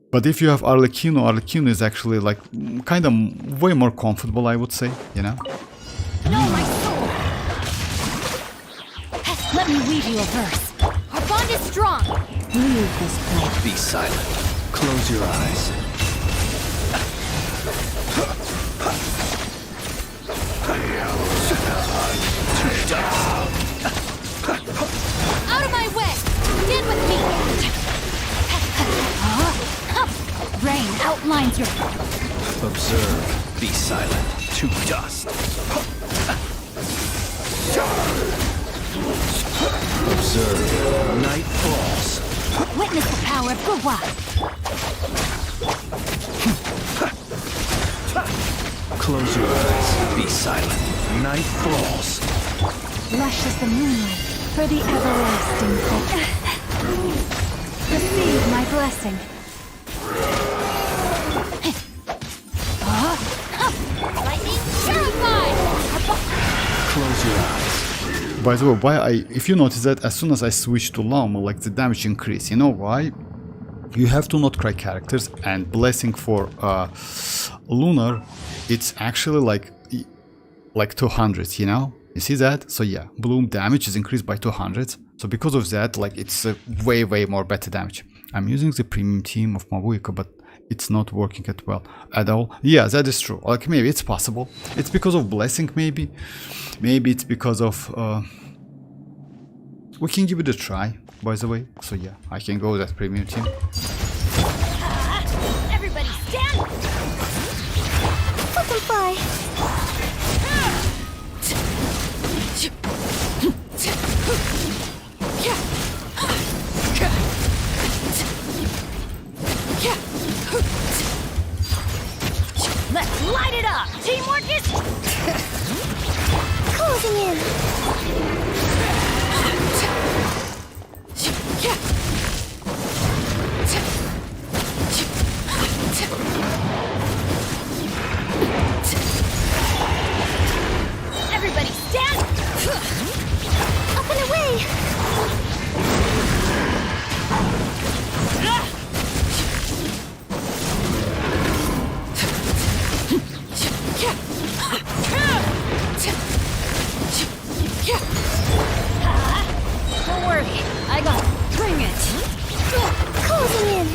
Speaker 4: But if you have Arlecchino is actually like kind of way more comfortable, I would say, you know.
Speaker 5: No, my soul! Let me weave you a verse.
Speaker 3: Our bond is strong!
Speaker 6: Leave this place.
Speaker 1: Be silent. Close your eyes.
Speaker 3: Out of my way! Stand with me!
Speaker 5: Rain outlines your...
Speaker 1: Observe. Be silent. To dust. Observe. Night falls.
Speaker 5: Witness the power of Gurwa.
Speaker 1: Close your eyes. Be silent. Night falls.
Speaker 2: Lush as the moonlight for the everlasting hope. Receive my blessing.
Speaker 3: Lightning terrified!
Speaker 1: Close your eyes.
Speaker 4: By the way, if you notice that as soon as I switch to Lauma, like the damage increase, you know why? You have two Nod-Krai characters and blessing for Lunar, it's actually like 200, you know? You see that? So yeah, bloom damage is increased by 200. So because of that, like, it's a way more better damage. I'm using the premium team of mavuika, but it's not working at all. Yeah, that is true. Like, maybe it's possible. It's because of blessing, maybe. Maybe it's because of... we can give it a try, by the way. So yeah, I can go with that premium team.
Speaker 3: Everybody stand!
Speaker 2: Let them fly.
Speaker 3: Let's light it up! Teamwork is...
Speaker 2: Closing in.
Speaker 3: Everybody stand!
Speaker 2: Up and away.
Speaker 3: Don't worry, I got it. Bring it!
Speaker 2: Closing in.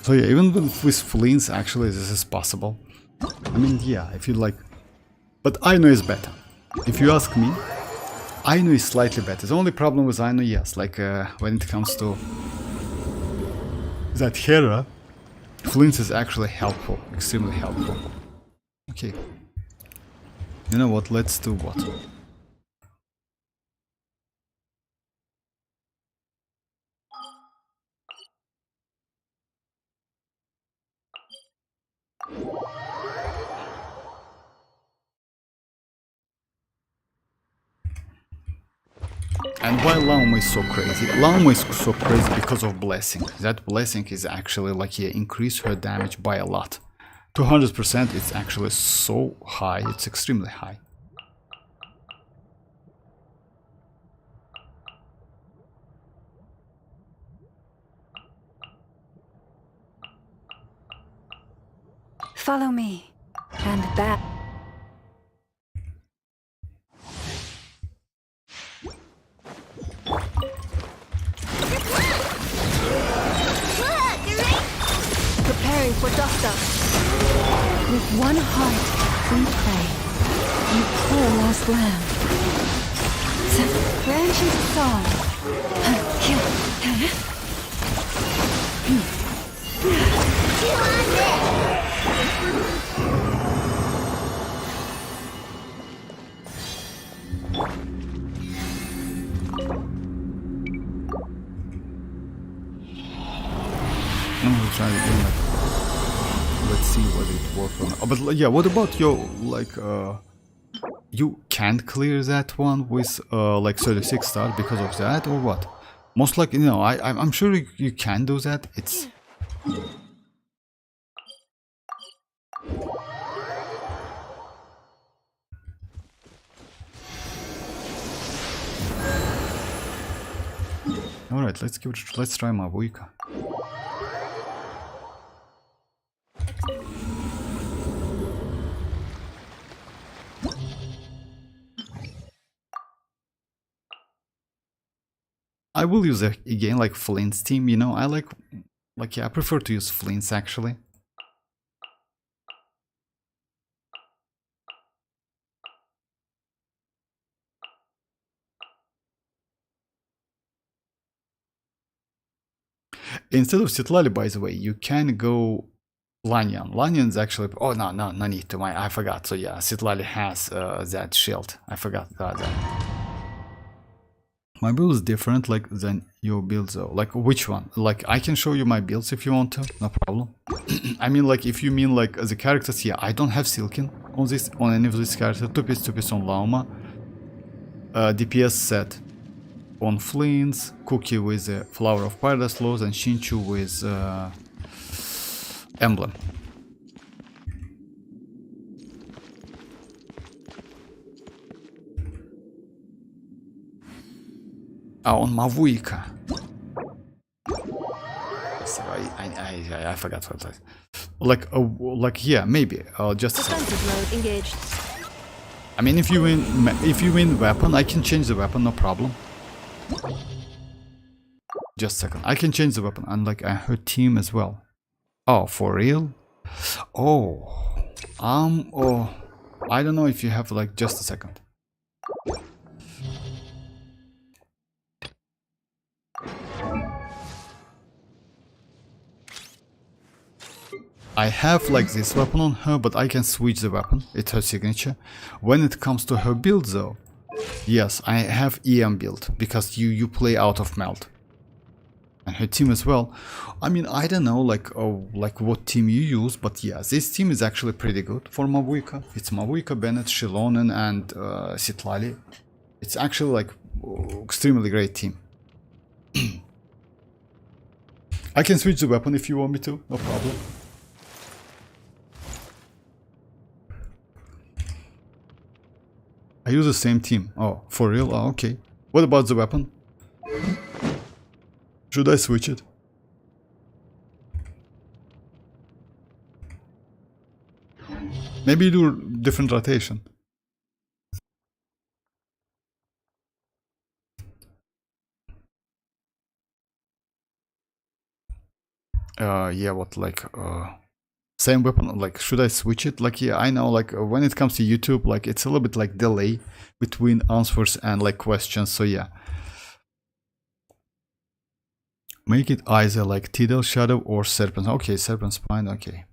Speaker 4: So yeah, even with Flins, actually, this is possible. I mean, yeah, if you like... But Aino is better. If you ask me, Aino is slightly better. The only problem with Aino, yes, like when it comes to that Hera, Flins is actually helpful, extremely helpful. Okay. You know what, let's do what? And why Lauma is so crazy? Lauma is so crazy because of blessing. That blessing is actually like, yeah, increase her damage by a lot. 200%, it's actually so high, it's extremely high.
Speaker 2: Follow me. And back.
Speaker 3: Preparing for dust-up.
Speaker 2: With one heart, we pray. You poor lost lamb. Branch into song.
Speaker 4: Try again, like, let's see whether it works or not. Oh, but yeah, what about your, like, you can't clear that one with like 36 stars because of that, or what? Most likely, no, I'm sure you can do that. It's all right. Let's try mavuika. I will use again like Flint's team, you know. I like yeah, I prefer to use Flint's actually. Instead of Sitlali, by the way, you can go Lanyan. Lanyan's actually, oh no, no need to, I forgot. So yeah, Sitlali has that shield. I forgot that. My build is different like than your build though. Like which one? Like I can show you my builds if you want to, no problem. I mean like if you mean like the characters, yeah, I don't have Silken on any of these characters. 2 piece on Lauma. DPS set on Flins, Cookie with the Flower of Paradise Laws, and Shinchu with Emblem. On mavuika. I forgot what it was. Like yeah, maybe. Just a second.
Speaker 3: Defensive mode engaged.
Speaker 4: I mean, if you win weapon, I can change the weapon, no problem. Just a second. I can change the weapon, unlike her team as well. Oh, for real? Oh, oh, I don't know if you have like just a second. I have like this weapon on her, but I can switch the weapon. It's her signature. When it comes to her build though, yes, I have EM build because you play out of melt. And her team as well. I mean, I don't know like what team you use, but yeah, this team is actually pretty good for mavuika. It's mavuika, Bennett, xilonen, and Sitlali. It's actually like extremely great team. I can switch the weapon if you want me to, no problem. I use the same team. Oh, for real? Oh, okay. What about the weapon? Should I switch it? Maybe do different rotation. Yeah, what like same weapon, like should I switch it? Like yeah, I know like when it comes to YouTube, like it's a little bit like delay between answers and like questions, so yeah. Make it either like Tidal Shadow or Serpent. Okay, Serpent Spine, okay.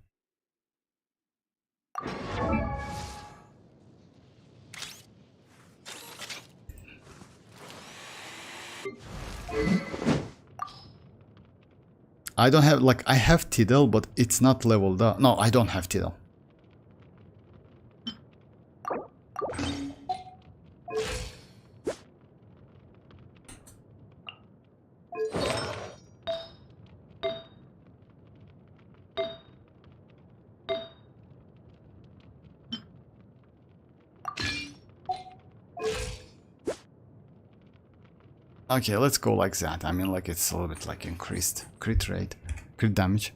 Speaker 4: I don't have, like, I have Tidal, but it's not leveled up. No, I don't have Tidal. Okay, let's go like that. I mean, like it's a little bit like increased crit rate, crit damage.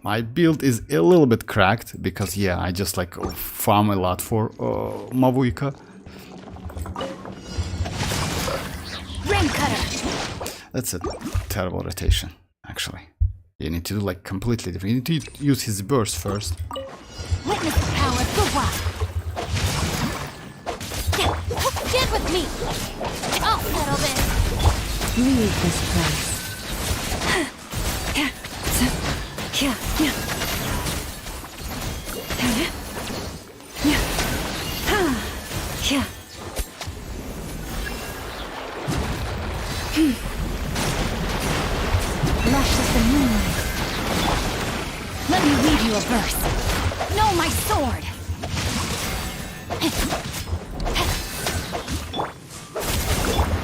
Speaker 4: My build is a little bit cracked because yeah, I just like farm a lot for mavuika.
Speaker 5: Rain cutter.
Speaker 4: That's a terrible rotation, actually. You need to do like completely different. You need to use his burst first.
Speaker 5: Witness the power of the wild. Get with me. I'll settle this.
Speaker 6: Leave this place.
Speaker 2: Lush as the moonlight.
Speaker 5: Let me read you a verse. No, my sword.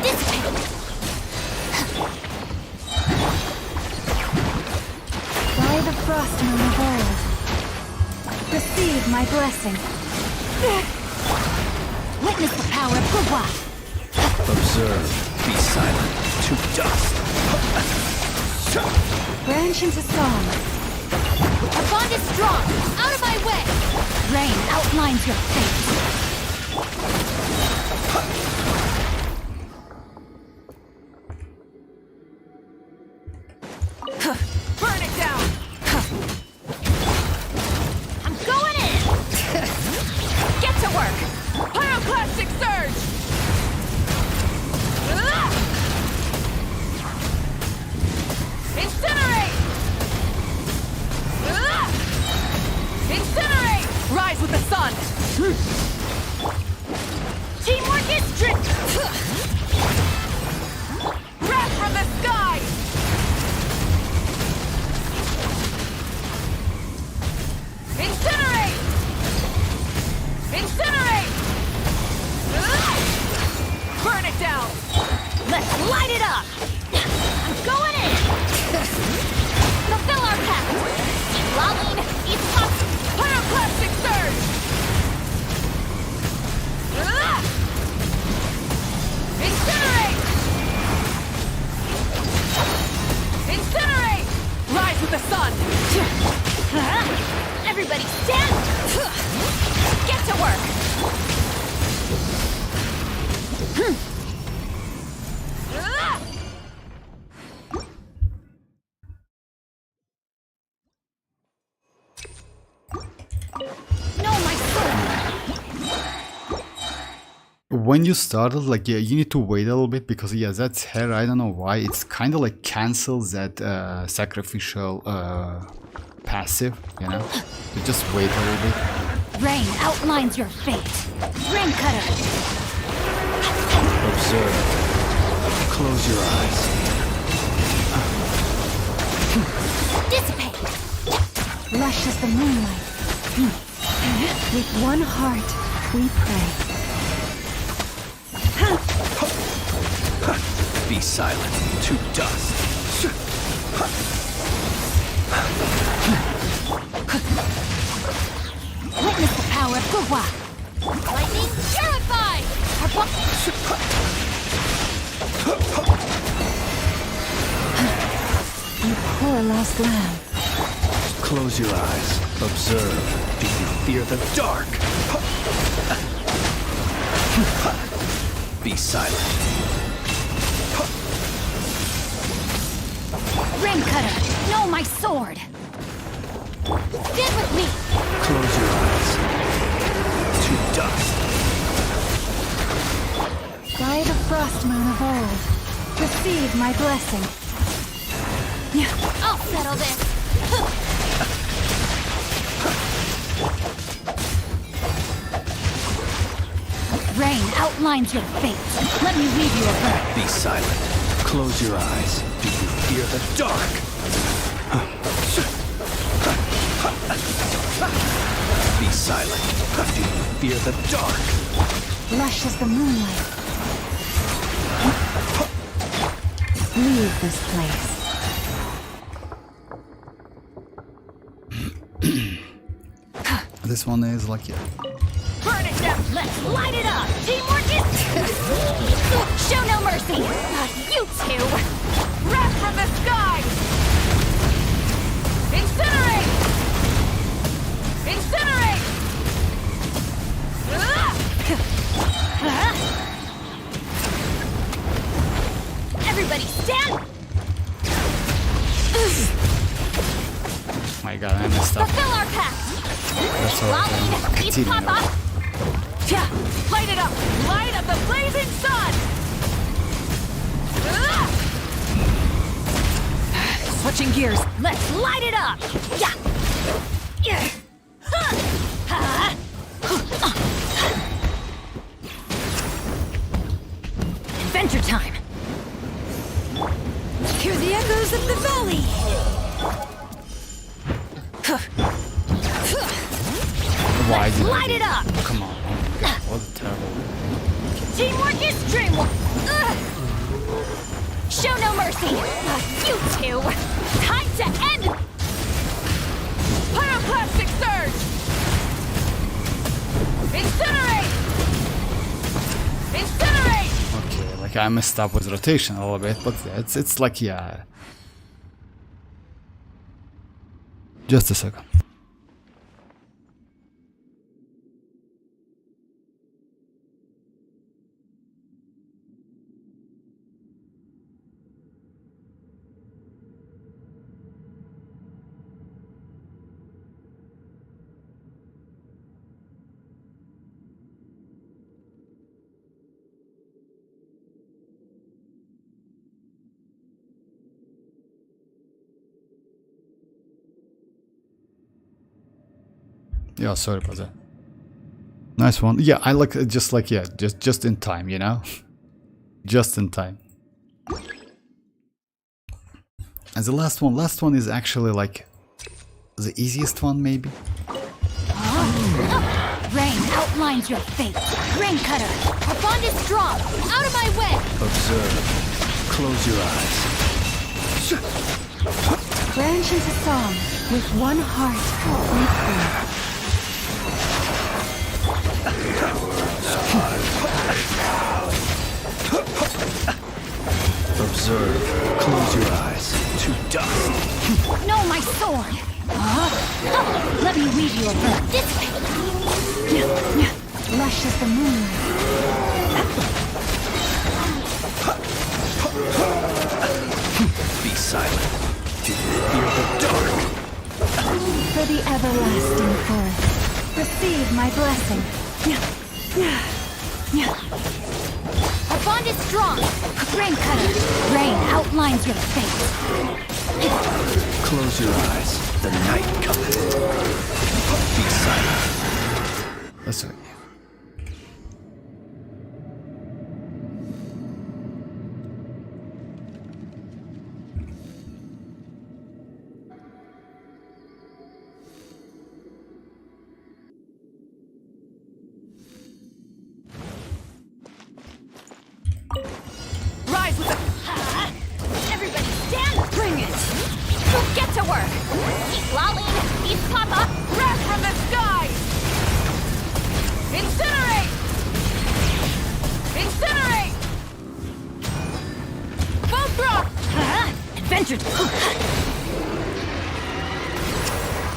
Speaker 5: Dissipate.
Speaker 2: By the frost moon of old, receive my blessing.
Speaker 5: Witness the power of Gua.
Speaker 1: Observe. Be silent. To dust.
Speaker 2: Branch into song.
Speaker 5: Our bond is strong. Out of my way. Rain outlines your fate.
Speaker 6: Burn it down!
Speaker 5: I'm going in.
Speaker 6: Get to work! Pyroclastic surge! Incinerate! Incinerate! Rise with the sun!
Speaker 5: Teamwork is tricky.
Speaker 6: Wrath from the sky! Incinerate! Incinerate! Burn it down!
Speaker 5: Let's light it up. I'm going in. Fulfill our pact. Lumine, eats up.
Speaker 6: Pyroclastic surge! Incinerate! Incinerate! Rise with the sun!
Speaker 5: Everybody stand.
Speaker 6: Get to work!
Speaker 5: No, my sword.
Speaker 4: When you started, like yeah, you need to wait a little bit because yeah, that's hair. I don't know why. It's kind of like cancels that sacrificial passive, you know. You just wait a little bit.
Speaker 5: Rain outlines your fate. Rain cutter.
Speaker 1: Observe. Close your eyes.
Speaker 5: Dissipate.
Speaker 2: Lush as the moonlight. With one heart, we pray.
Speaker 1: Be silent. To dust.
Speaker 5: Witness the power of Gua. Lightning purified.
Speaker 2: You poor lost lamb.
Speaker 1: Close your eyes. Observe. Do you fear the dark? Be silent.
Speaker 5: Rain cutter. No, my sword. Stand with me.
Speaker 1: Close your eyes. To dust.
Speaker 2: By the frost moon of old, receive my blessing.
Speaker 5: I'll settle this. Rain outlines your fate. Let me read you a verse.
Speaker 1: Be silent. Close your eyes. Do you fear the dark? Be silent. Do you fear the dark?
Speaker 2: Lush as the moonlight. Leave this place.
Speaker 4: this one is like, yeah.
Speaker 3: Burn it down! Let's light it up! Teamwork is... Show no mercy! You two! Wrath from the sky! Incinerate! Incinerate! Everybody stand!
Speaker 4: My god, I messed up.
Speaker 3: Fulfill our pact!
Speaker 4: That's all
Speaker 3: Lumine,
Speaker 4: okay.
Speaker 3: each
Speaker 4: Continue.
Speaker 3: pop up! Yeah, light it up! Light up the blazing sun!
Speaker 6: Switching gears.
Speaker 3: Let's light it up! Yeah! Yeah! Adventure time!
Speaker 6: Hear the echoes of the valley.
Speaker 4: Why did
Speaker 3: Light it up!
Speaker 4: Come on. Oh my god, what a terrible.
Speaker 3: Teamwork is dreamwork! Show no mercy! You two! Time to end! Pyroclastic surge! Incinerate! Incinerate!
Speaker 4: Okay, like I messed up with rotation a little bit, but it's like, yeah. Just a second. Yeah, sorry about that. Nice one. Yeah, I like it just like, yeah, just in time, you know? Just in time. And the last one is actually like the easiest one maybe.
Speaker 5: Rain outlines your fate. Rain cutter, our bond is strong. Out of my way.
Speaker 1: Observe. Close your eyes.
Speaker 2: Branch into song with one heart. We pray.
Speaker 1: Observe. Close your eyes. To dust.
Speaker 5: No, my sword. Let me weave you a verse. This way.
Speaker 2: Lush as the moonlight.
Speaker 1: Be silent. Do you fear the dark?
Speaker 2: For the everlasting forest. Receive my blessing.
Speaker 5: Our bond is strong. Rain cutter, rain outlines your fate.
Speaker 1: Close your eyes. The night cometh. Be silent.
Speaker 4: That's right.
Speaker 3: Rise with the... Everybody stand! Bring it! Get to work! Xilonen, each papa, wrath from the sky! Incinerate! Incinerate! Both drop!
Speaker 5: Adventure.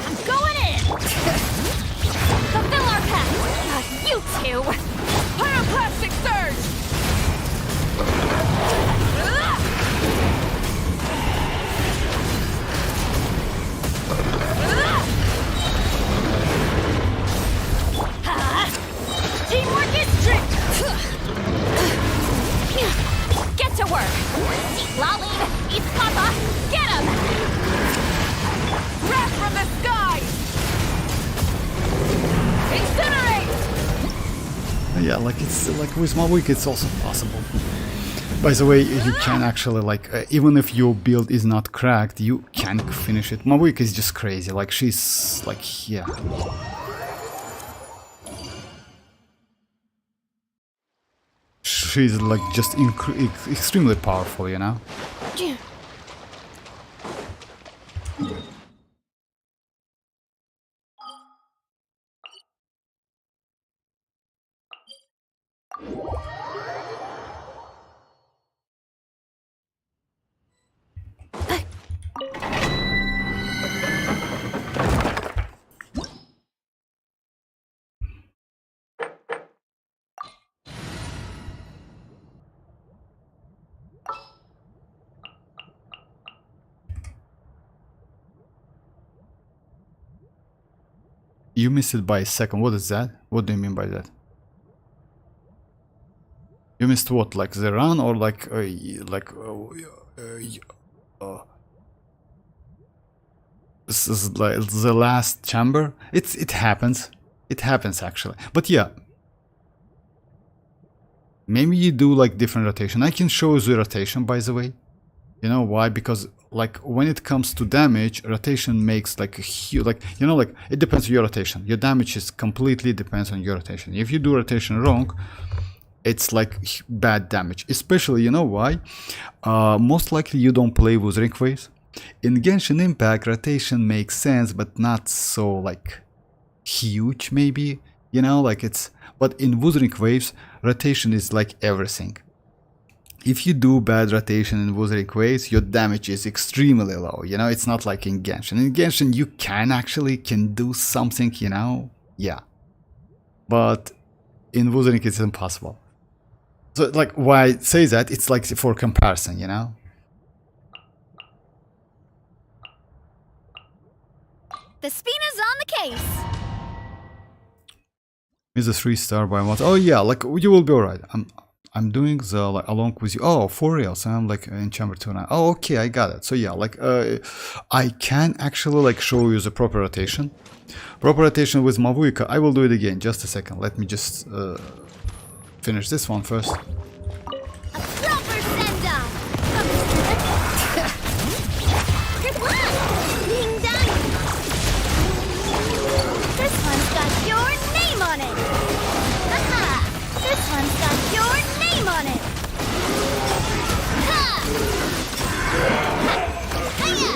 Speaker 3: I'm going in! Fulfill our pact! You two! Pyroclastic surge! Teamwork is strict! Get to work! Xilonen, each papa, get him! Wrath from the sky! Incinerate!
Speaker 4: Yeah, like it's like with mavuika it's also possible. By the way, you can actually like even if your build is not cracked, you can finish it. Mavuika is just crazy. Like she's like, yeah. She's like just extremely powerful, you know? You missed it by a second. What is that? What do you mean by that? You missed what? Like the run or like this is like the last chamber. It happens. It happens actually. But yeah. Maybe you do like different rotation. I can show you the rotation, by the way. You know why? Because like when it comes to damage, rotation makes like a huge, like, you know, like it depends on your rotation. Your damage is completely depends on your rotation. If you do rotation wrong, it's like bad damage. Especially, you know why? Most likely you don't play with ring waves. In Genshin Impact, rotation makes sense, but not so like huge maybe. You know, like it's, but in Wuthering Waves, rotation is like everything. If you do bad rotation in Wuthering Waves, your damage is extremely low. You know, it's not like in Genshin. In Genshin, you can do something, you know, yeah. But in Wuthering, it's impossible. So, like, why I say that, it's like for comparison, you know.
Speaker 3: The Spina's on the case.
Speaker 4: Is a 3-star by what? Oh yeah, like you will be alright. I'm doing the like along with you. Oh, for real. So I'm like in chamber 2 now. Oh, okay, I got it. So yeah, like I can actually like show you the proper rotation. Proper rotation with mavuika. I will do it again. Just a second. Let me just finish this one first.
Speaker 3: A proper send-off. Good luck. Ding dong. This one's got your name on it. Aha! This one's got your name on it. Ha! Hiya!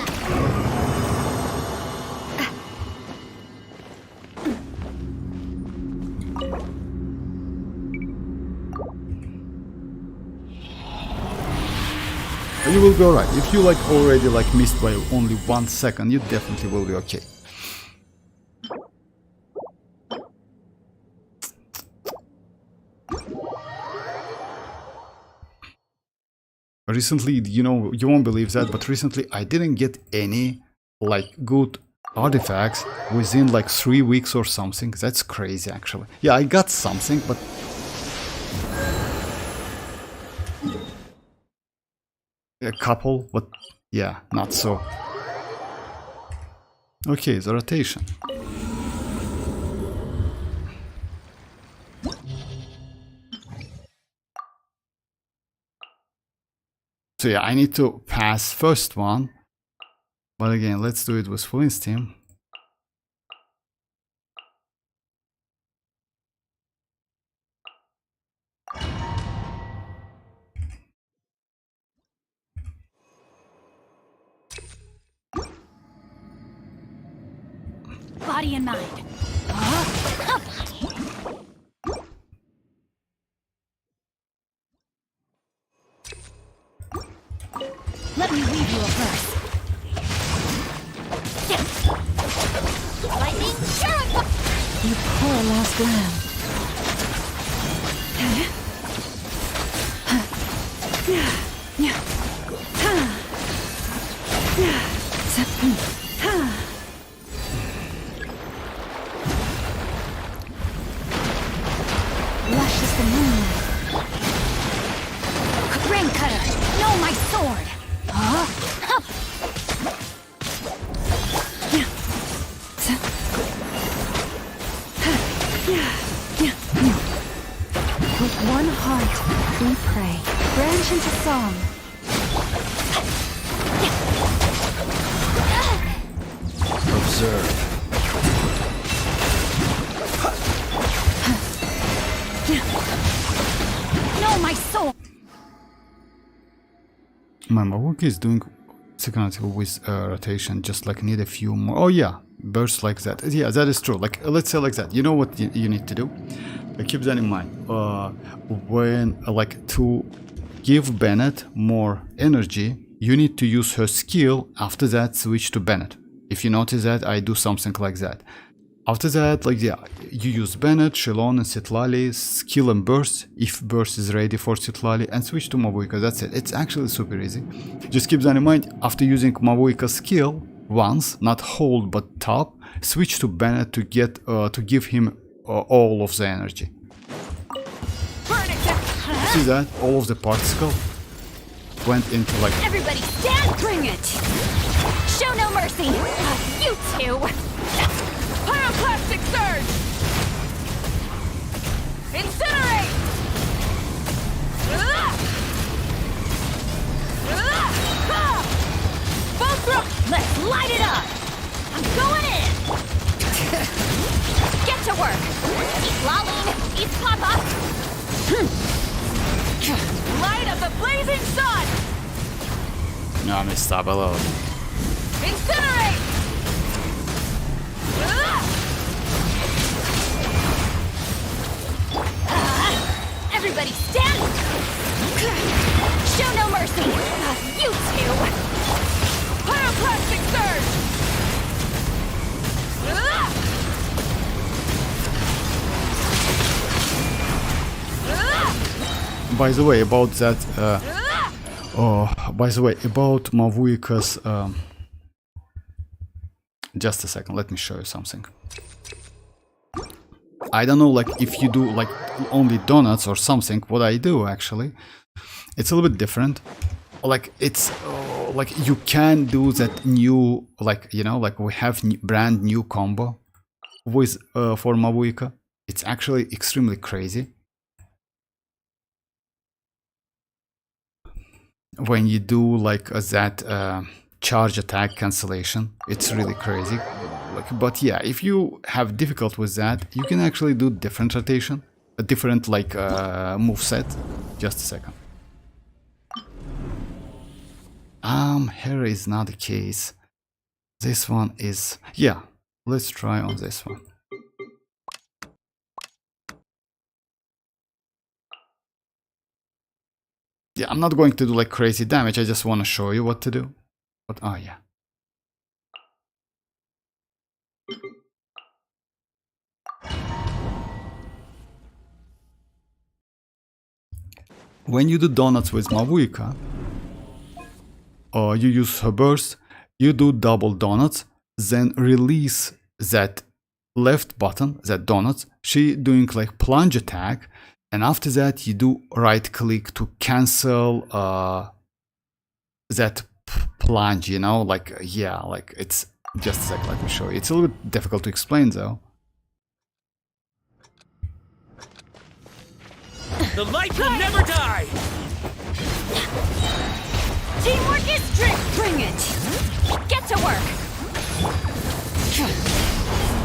Speaker 4: You will be alright. If you like already like missed by only 1 second, you definitely will be okay. Recently, you know, you won't believe that, but recently I didn't get any like good artifacts within like 3 weeks or something. That's crazy actually. Yeah, I got something, but a couple, but yeah, not so. Okay, the rotation. So yeah, I need to pass first one, but again, let's do it with Flins team.
Speaker 5: Body and mind. Let me weave you a verse.
Speaker 3: Lightning terrible.
Speaker 6: You poor lost lamb.
Speaker 5: Lush as the moonlight. Rain cutter, no, my sword.
Speaker 2: With one heart, we pray. Branch into song.
Speaker 1: Observe.
Speaker 5: No, my sword.
Speaker 4: My mavuika is doing second article with rotation, just like need a few more. Oh yeah, bursts like that. Yeah, that is true. Like let's say like that. You know what you need to do? Keep that in mind. When like to give Bennett more energy, you need to use her skill. After that, switch to Bennett. If you notice that, I do something like that. After that, like yeah, you use Bennett, xilonen, Citlali, skill and burst, if burst is ready for Citlali, and switch to mavuika. That's it. It's actually super easy. Just keep that in mind. After using mavuika skill, once, not hold but top, switch to Bennett to get to give him all of the energy. See that? All of the particle went into like...
Speaker 3: Everybody stand! Bring it! Show no mercy! You two! Pyroclastic surge! Incinerate! Both through! Let's light it up! I'm going in! Get to work! Eat Laline! Eat Papa! Light of the blazing sun!
Speaker 4: No, mi sta below.
Speaker 3: Incinerate! Everybody stand! Show no mercy! You two! Pyroclastic surge!
Speaker 4: By the way, about that, by the way, about Mavuika's, just a second, let me show you something. I don't know, like, if you do, like, only donuts or something, what I do, actually, it's a little bit different. Like, it's, like, you can do that new, like, you know, like, we have brand new combo with, for Mavuika. It's actually extremely crazy. When you do like that charge attack cancellation, it's really crazy. Like, but yeah, if you have difficult with that, you can actually do different rotation, a different like move set. Just a second. Here is not the case. This one is, yeah. Let's try on this one. Yeah, I'm not going to do like crazy damage, I just want to show you what to do. But, oh yeah. When you do donuts with Mavuika, or you use her burst, you do double donuts, then release that left button, that donuts, she doing like plunge attack, and after that you do right click to cancel that plunge, you know, like, yeah, like, it's just a sec, let me show you. It's a little bit difficult to explain though.
Speaker 1: The light will never die!
Speaker 3: Teamwork is strength! Bring it! Get to work!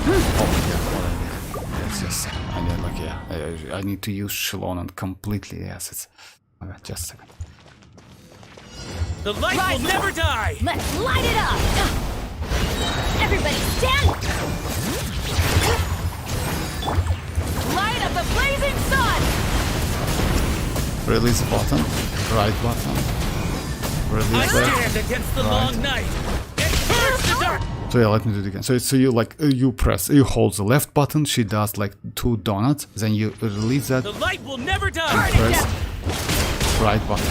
Speaker 4: Oh my god, what I need. It's just, I need, like, yeah, I need to use xilonen completely, yes, it's, oh god, just a second.
Speaker 1: The light will never die!
Speaker 3: Let's light it up! Everybody stand! Light of the blazing sun!
Speaker 4: Release button, right button,
Speaker 1: I
Speaker 4: release
Speaker 1: stand
Speaker 4: that,
Speaker 1: against the
Speaker 4: right.
Speaker 1: long night! It hurts the dark!
Speaker 4: So yeah, let me do it again. So you like, you hold the left button, she does like 2 donuts, then you release that,
Speaker 1: The light will never die!
Speaker 4: press right button.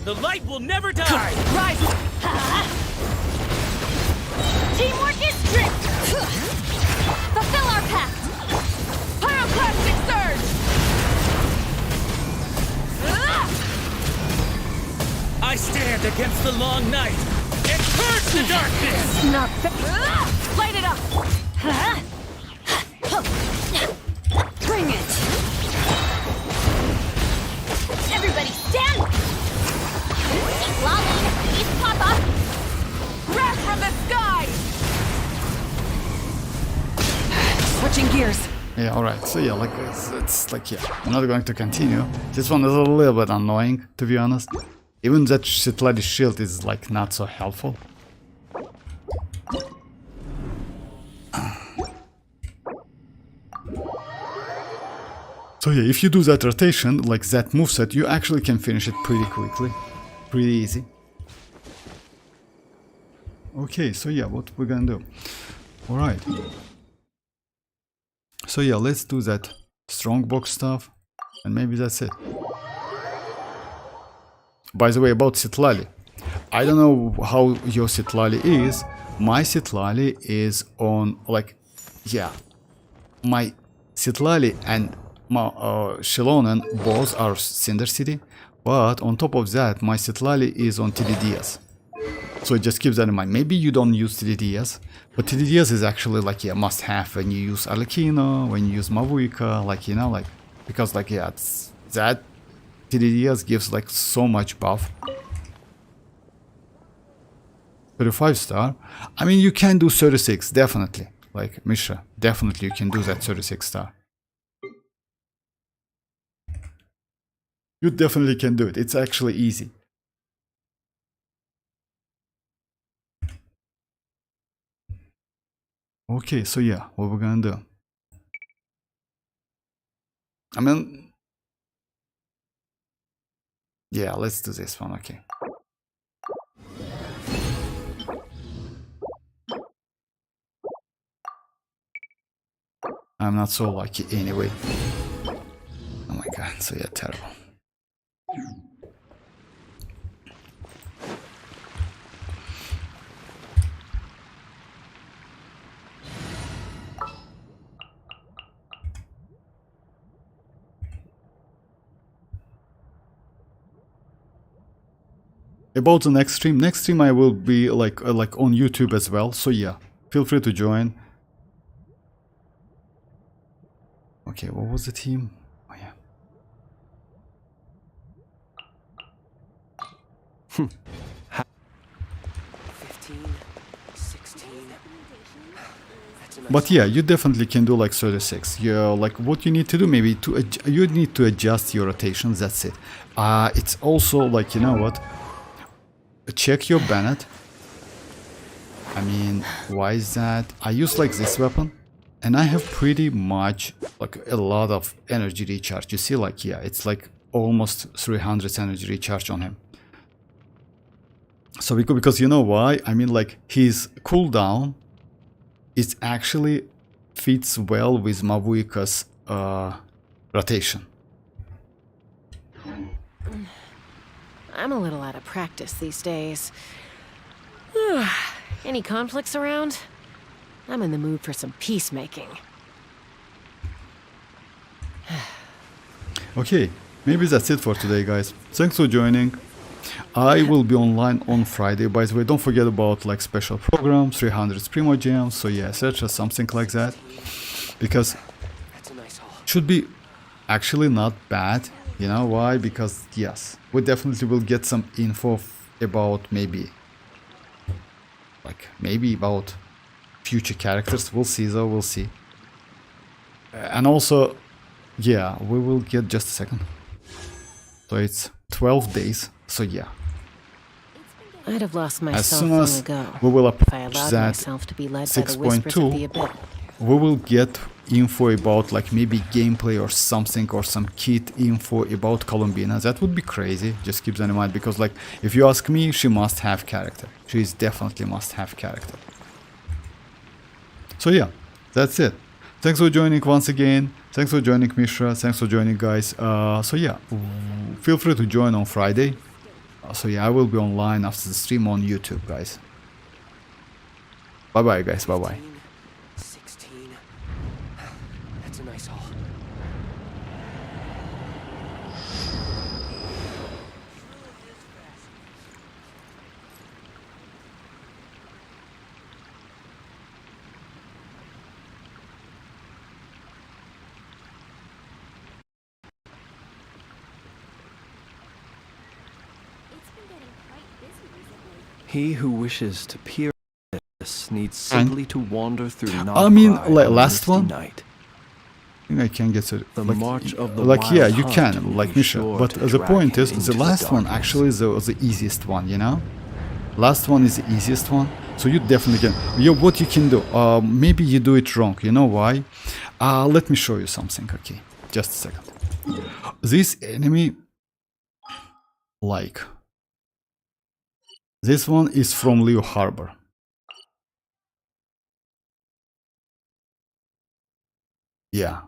Speaker 1: The light will never die!
Speaker 3: Rise! Teamwork is strength! Fulfill our pact! Pyroclastic surge!
Speaker 1: I stand against the long night! It hurts the darkness!
Speaker 3: Not light it up! Bring it! Everybody stand! Eat Laline! Eat Papa! Wrath from the sky!
Speaker 6: Switching gears.
Speaker 4: Yeah, alright, so yeah, like, it's like, yeah, I'm not going to continue. This one is a little bit annoying, to be honest. Even that Shitladi shield is like not so helpful. So yeah, if you do that rotation, like that moveset, you actually can finish it pretty quickly. Pretty easy. Okay, so yeah, what we're gonna do. Alright. So yeah, let's do that strongbox stuff, and maybe that's it. By the way, about Sitlali, I don't know how your Sitlali is. My Sitlali is on, like, yeah, my Sitlali and my xilonen both are Cinder City, but on top of that, my Sitlali is on TDDS. So just keep that in mind. Maybe you don't use TDDS, but TDDS is actually like, yeah, must have when you use Arlecchino, when you use mavuika, like, you know, like, because like, yeah, it's, that TDDS gives like so much buff. 35 star. I mean, you can do 36, definitely. Like, Misha, definitely you can do that 36 star. You definitely can do it. It's actually easy. Okay, so yeah, what we're gonna do? I mean, yeah, let's do this one, okay. I'm not so lucky anyway. Oh my god, so yeah, terrible. About the next stream I will be like on YouTube as well, so yeah, feel free to join. Okay, what was the team? Oh yeah.
Speaker 1: 15, 16.
Speaker 4: But yeah, you definitely can do like 36. Yeah, like what you need to do, maybe you need to adjust your rotations. That's it. It's also like, you know what? Check your Bennett. I mean, why is that? I use like this weapon, and I have pretty much like a lot of energy recharge. You see, like, yeah, it's like almost 300 energy recharge on him. So because you know why? I mean, like, his cooldown, it actually fits well with Mavuika's rotation.
Speaker 6: I'm a little out of practice these days. Any conflicts around? I'm in the mood for some peacemaking.
Speaker 4: Okay, maybe that's it for today, guys. Thanks for joining. I will be online on Friday. By the way, don't forget about like special programs, 300 primogems, so yeah, etc., something like that. Because should be actually not bad. You know why? Because yes, we definitely will get some info about maybe about future characters. We'll see though, we'll see. And also, yeah, we will get, just a second. So it's 12 days, so yeah.
Speaker 6: I'd have lost
Speaker 4: As
Speaker 6: myself
Speaker 4: soon
Speaker 6: long
Speaker 4: as
Speaker 6: ago
Speaker 4: we will
Speaker 6: if I
Speaker 4: approach
Speaker 6: allowed
Speaker 4: that
Speaker 6: myself to be led by the whispers of the
Speaker 4: 6.2,
Speaker 6: abyss.
Speaker 4: we will get info about like maybe gameplay or something, or some kit info about Columbina. That would be crazy. Just keep that in mind, because like, if you ask me, she must have character. She is definitely must have character. So yeah, that's it. Thanks for joining once again. Thanks for joining, Mishra. Thanks for joining, guys. So yeah, feel free to join on Friday. So yeah, I will be online after the stream on YouTube, guys. Bye bye, guys. Bye bye.
Speaker 1: 16. That's a nice haul.
Speaker 7: He who wishes to peer at this needs simply to wander through
Speaker 4: I mean,
Speaker 7: Nod-Krai
Speaker 4: like
Speaker 7: on a
Speaker 4: last
Speaker 7: misty
Speaker 4: one,
Speaker 7: night.
Speaker 4: I think I can get to
Speaker 7: The
Speaker 4: like,
Speaker 7: march of the
Speaker 4: like yeah,
Speaker 7: wild
Speaker 4: you
Speaker 7: hunt
Speaker 4: can,
Speaker 7: will
Speaker 4: like
Speaker 7: be
Speaker 4: Misha.
Speaker 7: sure
Speaker 4: But
Speaker 7: to
Speaker 4: the
Speaker 7: drag
Speaker 4: point
Speaker 7: him
Speaker 4: is,
Speaker 7: into
Speaker 4: the last one
Speaker 7: darkness.
Speaker 4: actually is the easiest one, you know? Last one is the easiest one, so you definitely can. What you can do, maybe you do it wrong. You know why? Let me show you something. Okay, just a second. This enemy, like this one, is from Leo Harbor. Yeah,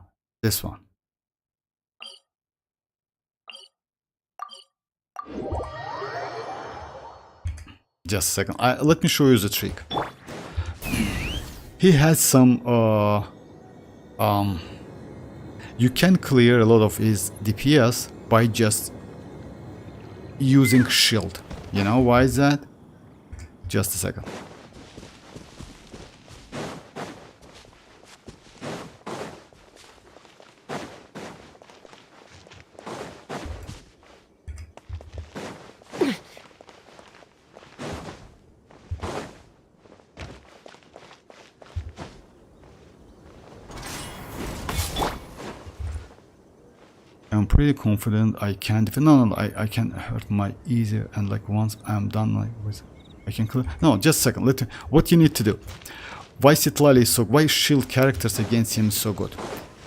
Speaker 4: this one. Just a second. Let me show you the trick. He has some you can clear a lot of his DPS by just using shield. You know why is that? Just a second. I'm pretty confident I can defend. No, I can hurt my easier, and like once I'm done like with, I can clear. No, just a second. What you need to do? Why Citlali is so? Why shield characters against him so good?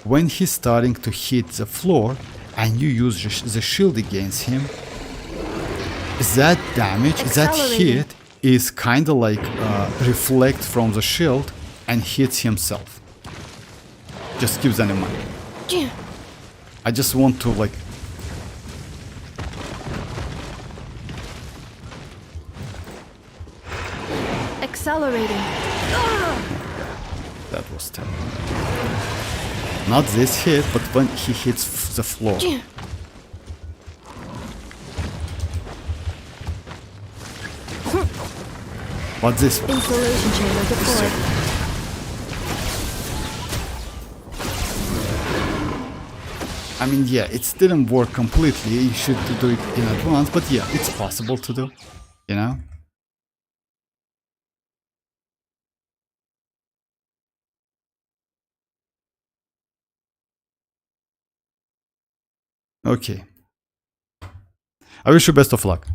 Speaker 4: When he's starting to hit the floor, and you use the shield against him, that damage, that hit is kind of like reflect from the shield and hits himself. Just keep that in mind. I just want to like
Speaker 2: Accelerating.
Speaker 4: that was terrible. Not this hit, but when he hits the floor. What's this?
Speaker 2: Insulation chamber deployed.
Speaker 4: I mean, yeah, it didn't work completely. You should do it in advance, but yeah, it's possible to do, you know? Okay. I wish you best of luck.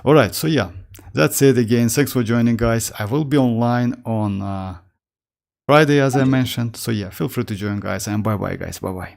Speaker 4: Alright, so yeah, that's it again. Thanks for joining, guys. I will be online on Friday, as I mentioned. So yeah, feel free to join, guys, and bye-bye, guys. Bye-bye.